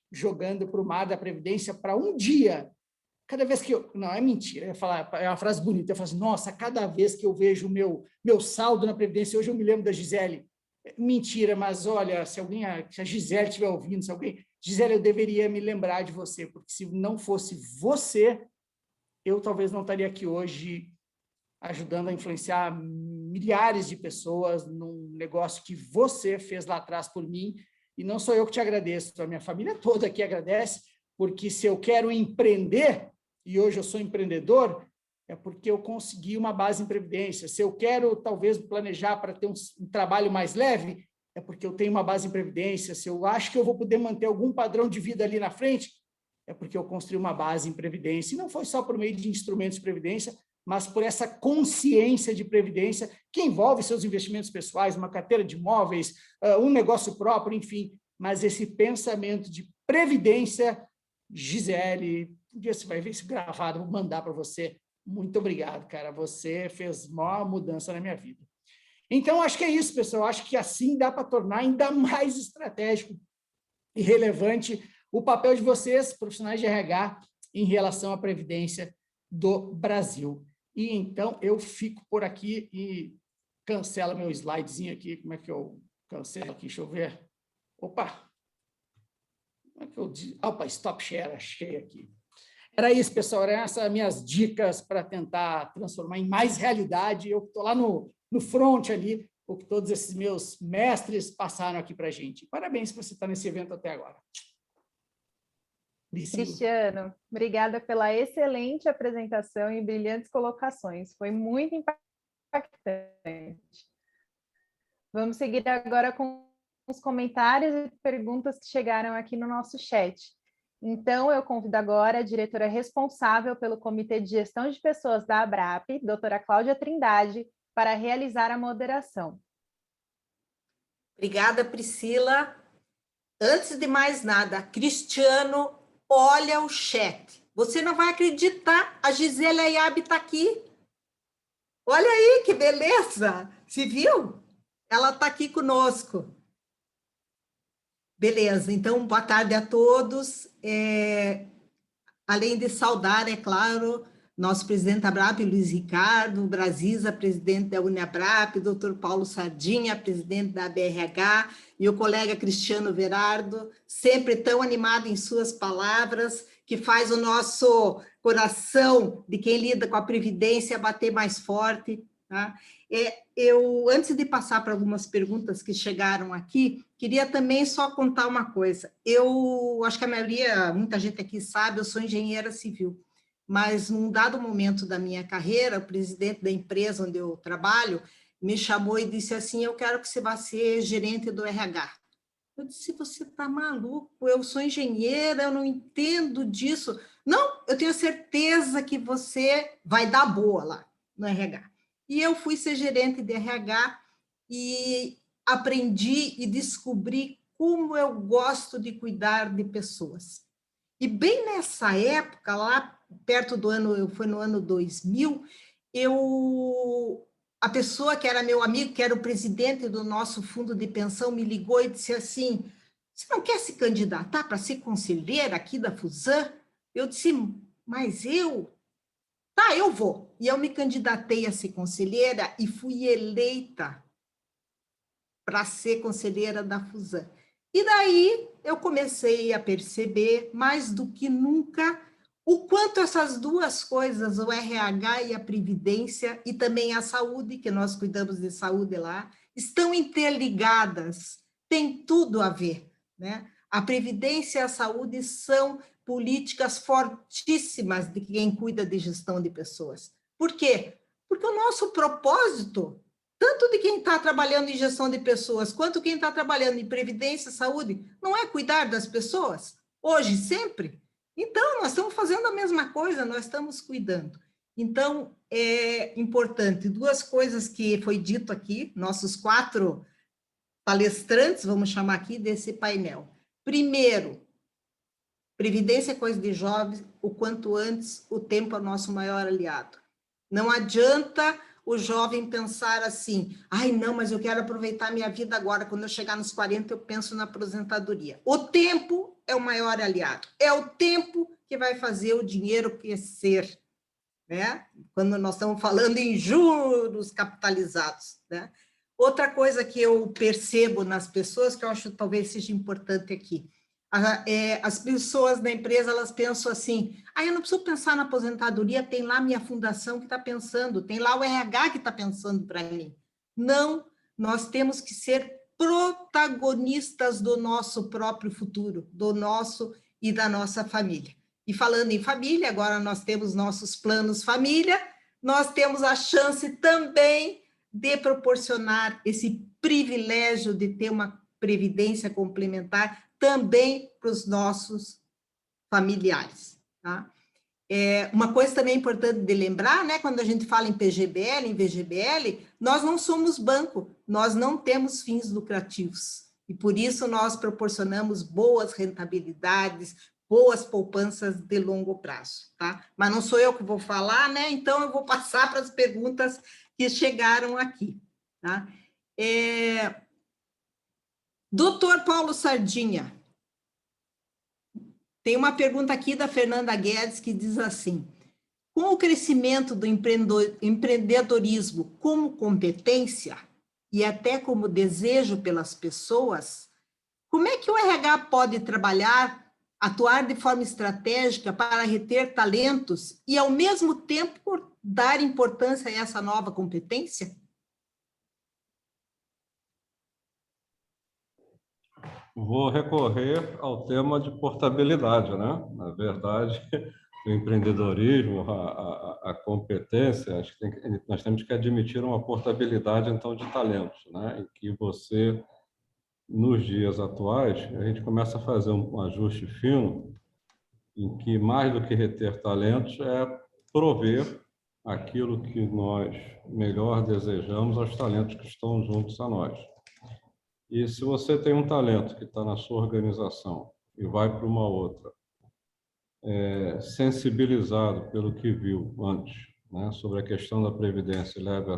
jogando para o mar da Previdência para um dia. Cada vez que eu... Não, é mentira, eu ia falar, é uma frase bonita, eu falo assim, nossa, cada vez que eu vejo o meu saldo na Previdência, hoje eu me lembro da Gisele. Mentira, mas olha, se a Gisele estiver ouvindo, se alguém... Gisele, eu deveria me lembrar de você, porque se não fosse você, eu talvez não estaria aqui hoje ajudando a influenciar milhares de pessoas num negócio que você fez lá atrás por mim, e não sou eu que te agradeço, a minha família toda aqui agradece, porque se eu quero empreender, e hoje eu sou empreendedor, é porque eu consegui uma base em Previdência. Se eu quero, talvez, planejar para ter um trabalho mais leve, é porque eu tenho uma base em Previdência. Se eu acho que eu vou poder manter algum padrão de vida ali na frente, é porque eu construí uma base em Previdência. E não foi só por meio de instrumentos de Previdência, mas por essa consciência de Previdência que envolve seus investimentos pessoais, uma carteira de imóveis, um negócio próprio, enfim. Mas esse pensamento de Previdência, Gisele, um dia você vai ver isso gravado, vou mandar para você. Muito obrigado, cara. Você fez uma mudança na minha vida. Então, acho que é isso, pessoal. Acho que assim dá para tornar ainda mais estratégico e relevante o papel de vocês, profissionais de RH, em relação à Previdência do Brasil. E então, eu fico por aqui e cancelo meu slidezinho aqui. Como é que eu cancelo aqui? Deixa eu ver. Opa! Como é que eu digo? Opa, stop share, achei aqui. Era isso, pessoal, eram essas minhas dicas para tentar transformar em mais realidade. Eu estou lá no front ali, o que todos esses meus mestres passaram aqui para a gente. Parabéns por você estar nesse evento até agora. Cristiano, obrigada pela excelente apresentação e brilhantes colocações. Foi muito impactante. Vamos seguir agora com os comentários e perguntas que chegaram aqui no nosso chat. Então, eu convido agora a diretora responsável pelo Comitê de Gestão de Pessoas da ABRAP, doutora Cláudia Trindade, para realizar a moderação. Obrigada, Priscila. Antes de mais nada, Cristiano, olha o chat. Você não vai acreditar, a Gisele Ayab está aqui. Olha aí, que beleza! Se viu? Ela está aqui conosco. Beleza, então, boa tarde a todos. Além de saudar, é claro, nosso presidente da ABRAP, Luiz Ricardo, Brasisa, presidente da UniABRAP, doutor Paulo Sardinha, presidente da BRH, e o colega Cristiano Verardo, sempre tão animado em suas palavras, que faz o nosso coração de quem lida com a Previdência bater mais forte. Tá? Eu, antes de passar para algumas perguntas que chegaram aqui, queria também só contar uma coisa. Eu acho que a maioria, muita gente aqui sabe, eu sou engenheira civil, mas num dado momento da minha carreira, o presidente da empresa onde eu trabalho me chamou e disse assim, eu quero que você vá ser gerente do RH. Eu disse, você está maluco? Eu sou engenheira, eu não entendo disso. Não, eu tenho certeza que você vai dar boa lá no RH. E eu fui ser gerente de RH e aprendi e descobri como eu gosto de cuidar de pessoas. E bem nessa época, lá perto do ano, foi no ano 2000, a pessoa que era meu amigo, que era o presidente do nosso fundo de pensão, me ligou e disse assim, você não quer se candidatar para ser conselheira aqui da Fusan? Eu disse, mas eu... Tá, eu vou. E eu me candidatei a ser conselheira e fui eleita para ser conselheira da Fusan. E daí eu comecei a perceber, mais do que nunca, o quanto essas duas coisas, o RH e a Previdência, e também a saúde, que nós cuidamos de saúde lá, estão interligadas, tem tudo a ver, né? A Previdência e a saúde são políticas fortíssimas de quem cuida de gestão de pessoas. Por quê? Porque o nosso propósito, tanto de quem está trabalhando em gestão de pessoas, quanto quem está trabalhando em previdência e saúde, não é cuidar das pessoas, hoje, sempre. Então, nós estamos fazendo a mesma coisa, nós estamos cuidando. Então, é importante, duas coisas que foi dito aqui, nossos 4 palestrantes, vamos chamar aqui, desse painel. Primeiro, Previdência é coisa de jovens, o quanto antes, o tempo é o nosso maior aliado. Não adianta o jovem pensar assim, ai não, mas eu quero aproveitar minha vida agora, quando eu chegar nos 40 eu penso na aposentadoria. O tempo é o maior aliado, é o tempo que vai fazer o dinheiro crescer, né? Quando nós estamos falando em juros capitalizados, né? Outra coisa que eu percebo nas pessoas, que eu acho que talvez seja importante aqui, as pessoas na empresa, elas pensam assim, eu não preciso pensar na aposentadoria, tem lá minha fundação que está pensando, tem lá o RH que está pensando para mim. Não, nós temos que ser protagonistas do nosso próprio futuro, do nosso e da nossa família. E falando em família, agora nós temos nossos planos família, nós temos a chance também de proporcionar esse privilégio de ter uma previdência complementar também para os nossos familiares. Tá? Uma coisa também importante de lembrar, né, quando a gente fala em PGBL, em VGBL, nós não somos banco, nós não temos fins lucrativos, e por isso nós proporcionamos boas rentabilidades, boas poupanças de longo prazo. Tá? Mas não sou eu que vou falar, né, então eu vou passar para as perguntas que chegaram aqui. Tá? Doutor Paulo Sardinha, tem uma pergunta aqui da Fernanda Guedes que diz assim, com o crescimento do empreendedorismo como competência e até como desejo pelas pessoas, como é que o RH pode trabalhar, atuar de forma estratégica para reter talentos e, ao mesmo tempo, dar importância a essa nova competência? Vou recorrer ao tema de portabilidade, né? Na verdade, o empreendedorismo, a competência, acho que nós temos que admitir uma portabilidade, então, de talentos, né? Em que você, nos dias atuais, a gente começa a fazer um ajuste fino, em que, mais do que reter talentos, é prover aquilo que nós melhor desejamos aos talentos que estão juntos a nós. E se você tem um talento que está na sua organização e vai para uma outra, sensibilizado pelo que viu antes, né, sobre a questão da previdência, e leva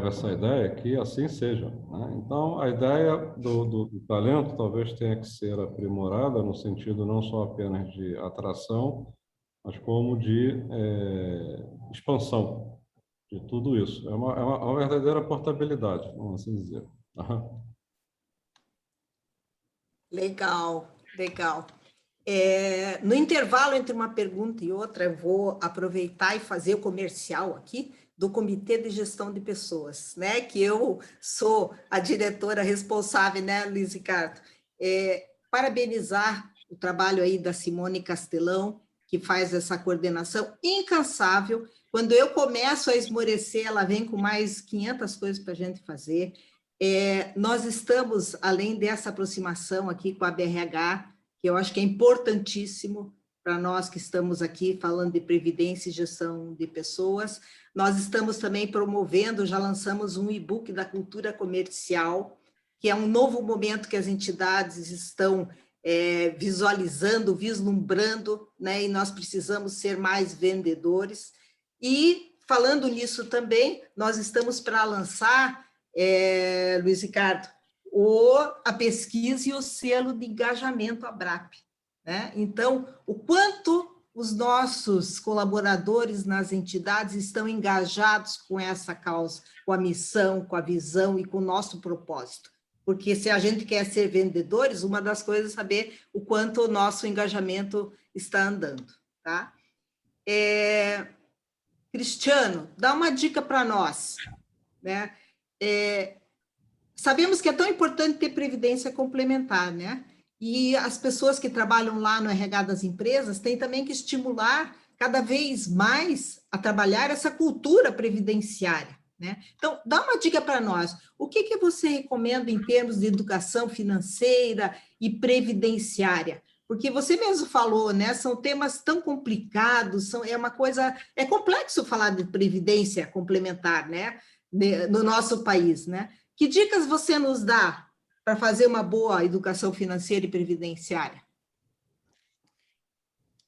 essa ideia, que assim seja. Né? Então, a ideia do talento talvez tenha que ser aprimorada no sentido não só apenas de atração, mas como de expansão de tudo isso. É uma verdadeira portabilidade, vamos assim dizer. Legal, legal. No intervalo entre uma pergunta e outra, eu vou aproveitar e fazer o comercial aqui do Comitê de Gestão de Pessoas, né? Que eu sou a diretora responsável, né, Luiz Ricardo? Parabenizar o trabalho aí da Simone Castelão, que faz essa coordenação incansável. Quando eu começo a esmorecer, ela vem com mais 500 coisas para a gente fazer. Nós estamos, além dessa aproximação aqui com a BRH, que eu acho que é importantíssimo para nós que estamos aqui falando de previdência e gestão de pessoas, nós estamos também promovendo, já lançamos um e-book da cultura comercial, que é um novo momento que as entidades estão visualizando, vislumbrando, né? E nós precisamos ser mais vendedores. E, falando nisso também, nós estamos para lançar, Luiz Ricardo, a pesquisa e o selo de engajamento ABRAP. Né? Então, o quanto os nossos colaboradores nas entidades estão engajados com essa causa, com a missão, com a visão e com o nosso propósito. Porque se a gente quer ser vendedores, uma das coisas é saber o quanto o nosso engajamento está andando. Tá? Cristiano, dá uma dica para nós. Né? Sabemos que é tão importante ter previdência complementar, né? E as pessoas que trabalham lá no RH das empresas têm também que estimular cada vez mais a trabalhar essa cultura previdenciária, né? Então, dá uma dica para nós. O que você recomenda em termos de educação financeira e previdenciária? Porque você mesmo falou, né? São temas tão complicados, é complexo falar de previdência complementar, né? No nosso país, né? Que dicas você nos dá para fazer uma boa educação financeira e previdenciária?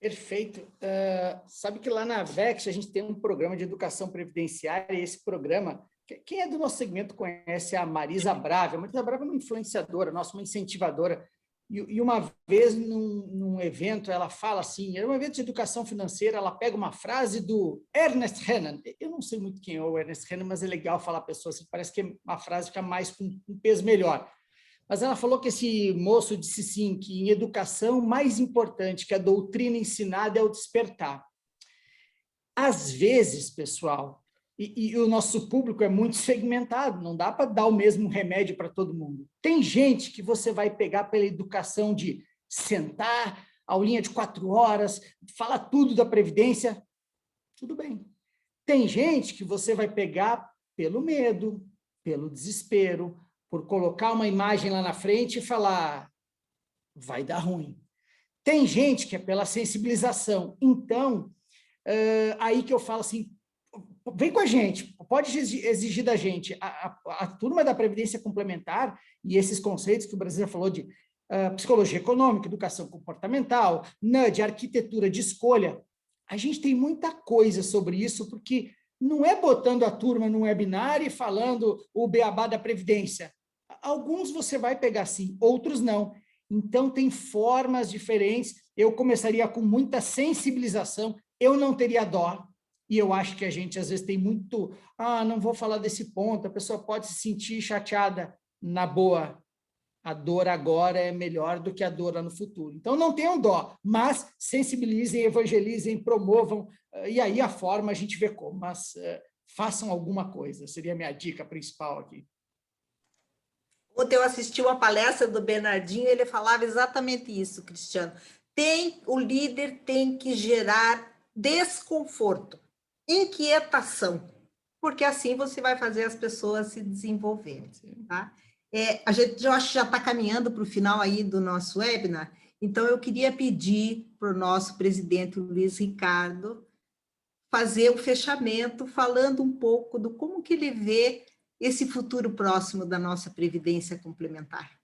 Perfeito. Sabe que lá na VEX a gente tem um programa de educação previdenciária, e esse programa, quem é do nosso segmento conhece a Marisa Brava. A Marisa Brava é uma influenciadora, nossa, uma incentivadora. E uma vez, num evento, ela fala assim, era um evento de educação financeira, ela pega uma frase do Ernest Renan. Eu não sei muito quem é o Ernest Renan, mas é legal falar a pessoa, assim, parece que a frase fica mais com um peso melhor. Mas ela falou que esse moço disse sim, que em educação, mais importante que a doutrina ensinada é o despertar. Às vezes, pessoal, e o nosso público é muito segmentado, não dá para dar o mesmo remédio para todo mundo. Tem gente que você vai pegar pela educação de sentar, aulinha de 4 horas, falar tudo da Previdência, tudo bem. Tem gente que você vai pegar pelo medo, pelo desespero, por colocar uma imagem lá na frente e falar, vai dar ruim. Tem gente que é pela sensibilização. Então, aí que eu falo assim, vem com a gente, pode exigir da gente. A turma da Previdência Complementar e esses conceitos que o Brasil já falou de psicologia econômica, educação comportamental, de arquitetura de escolha, a gente tem muita coisa sobre isso, porque não é botando a turma num webinar e falando o beabá da Previdência. Alguns você vai pegar sim, outros não. Então, tem formas diferentes. Eu começaria com muita sensibilização, eu não teria dó, e eu acho que a gente, às vezes, tem muito, não vou falar desse ponto, a pessoa pode se sentir chateada. Na boa, a dor agora é melhor do que a dor lá no futuro. Então, não tenham dó, mas sensibilizem, evangelizem, promovam, e aí a forma a gente vê como, mas façam alguma coisa, seria a minha dica principal aqui. Ontem eu assisti uma palestra do Bernardinho, ele falava exatamente isso, Cristiano. O líder tem que gerar desconforto, inquietação, porque assim você vai fazer as pessoas se desenvolverem. Tá? A gente, eu acho que já está caminhando para o final aí do nosso webinar, então eu queria pedir para o nosso presidente Luiz Ricardo fazer o fechamento, falando um pouco do como que ele vê esse futuro próximo da nossa Previdência Complementar.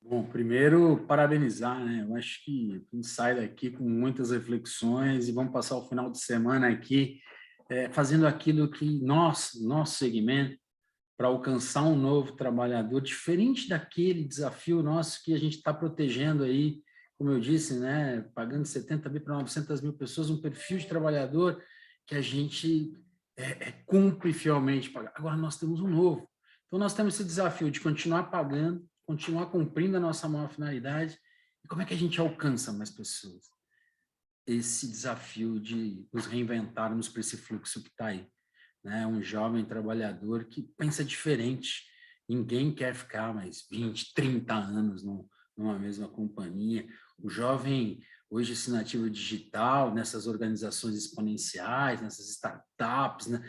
Bom, primeiro, parabenizar, né? Eu acho que a gente sai daqui com muitas reflexões e vamos passar o final de semana aqui fazendo aquilo que nosso segmento, para alcançar um novo trabalhador, diferente daquele desafio nosso que a gente está protegendo aí, como eu disse, né? Pagando 70 mil para 900 mil pessoas, um perfil de trabalhador que a gente cumpre fielmente. Agora nós temos um novo. Então, nós temos esse desafio de continuar pagando, continuar cumprindo a nossa maior finalidade. E como é que a gente alcança mais pessoas? Esse desafio de nos reinventarmos para esse fluxo que está aí. Né? Um jovem trabalhador que pensa diferente. Ninguém quer ficar mais 20, 30 anos numa mesma companhia. O jovem, hoje, esse nativo digital, nessas organizações exponenciais, nessas startups, né?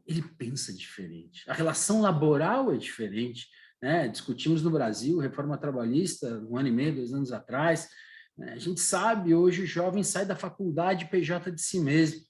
Ele pensa diferente. A relação laboral é diferente. Né? Discutimos no Brasil reforma trabalhista 1 ano e meio, 2 anos atrás. Né? A gente sabe, hoje o jovem sai da faculdade PJ de si mesmo,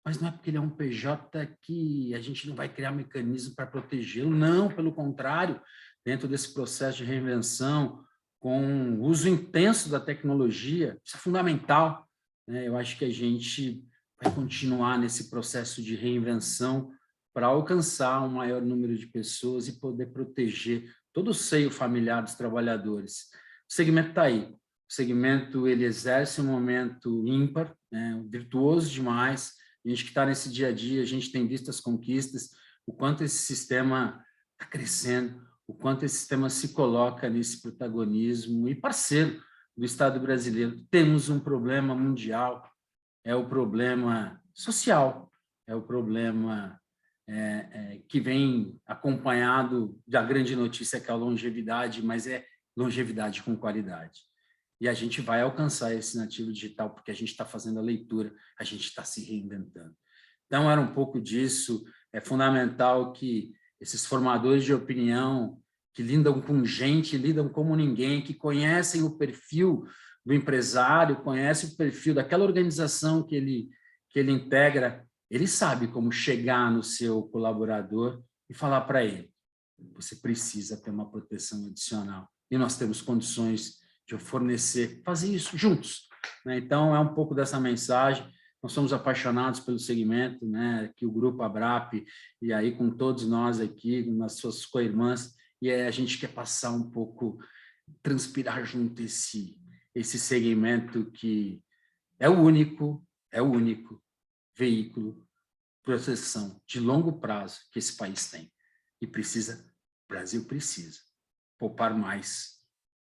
mas não é porque ele é um PJ que a gente não vai criar mecanismo para protegê-lo, não, pelo contrário, dentro desse processo de reinvenção, com o uso intenso da tecnologia, isso é fundamental. Né? Eu acho que a gente vai continuar nesse processo de reinvenção para alcançar um maior número de pessoas e poder proteger todo o seio familiar dos trabalhadores. O segmento está aí. O segmento ele exerce um momento ímpar, né? Virtuoso demais. A gente que está nesse dia a dia, a gente tem visto as conquistas, o quanto esse sistema está crescendo, o quanto esse sistema se coloca nesse protagonismo e parceiro do Estado brasileiro. Temos um problema mundial, é o problema social, é o problema que vem acompanhado da grande notícia que é a longevidade, mas é longevidade com qualidade. E a gente vai alcançar esse nativo digital porque a gente está fazendo a leitura, a gente está se reinventando. Então, era um pouco disso. É fundamental que esses formadores de opinião, que lidam com gente, lidam como ninguém, que conhecem o perfil do empresário, conhecem o perfil daquela organização que ele integra, ele sabe como chegar no seu colaborador e falar para ele, você precisa ter uma proteção adicional. E nós temos condições de fornecer, fazer isso juntos, né? Então, é um pouco dessa mensagem. Nós somos apaixonados pelo segmento, né? Que o Grupo Abrap, e aí com todos nós aqui, com as suas co-irmãs, e a gente quer passar um pouco, transpirar junto esse segmento que é o único veículo de proteção de longo prazo que esse país tem. E o Brasil precisa poupar mais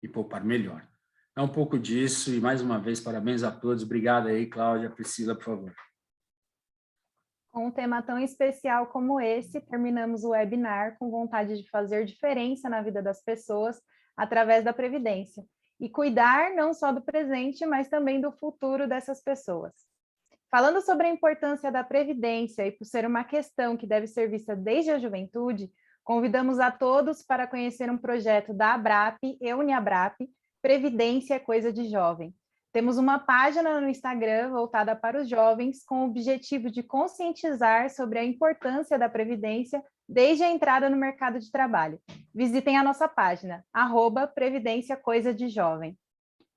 e poupar melhor. É um pouco disso, e mais uma vez, parabéns a todos. Obrigado aí, Cláudia, Priscila, por favor. Com um tema tão especial como esse, terminamos o webinar com vontade de fazer diferença na vida das pessoas através da Previdência e cuidar não só do presente, mas também do futuro dessas pessoas. Falando sobre a importância da Previdência e por ser uma questão que deve ser vista desde a juventude, convidamos a todos para conhecer um projeto da Abrap e Uniabrap, Previdência é Coisa de Jovem. Temos uma página no Instagram voltada para os jovens com o objetivo de conscientizar sobre a importância da Previdência desde a entrada no mercado de trabalho. Visitem a nossa página, @Previdência Coisa de Jovem.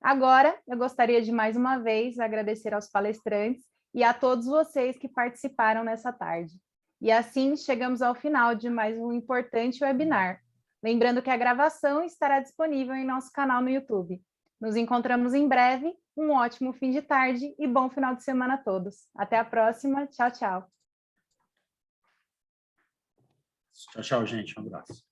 Agora, eu gostaria de mais uma vez agradecer aos palestrantes e a todos vocês que participaram nessa tarde. E assim chegamos ao final de mais um importante webinar. Lembrando que a gravação estará disponível em nosso canal no YouTube. Nos encontramos em breve. Um ótimo fim de tarde e bom final de semana a todos. Até a próxima. Tchau, tchau. Tchau, tchau, gente. Um abraço.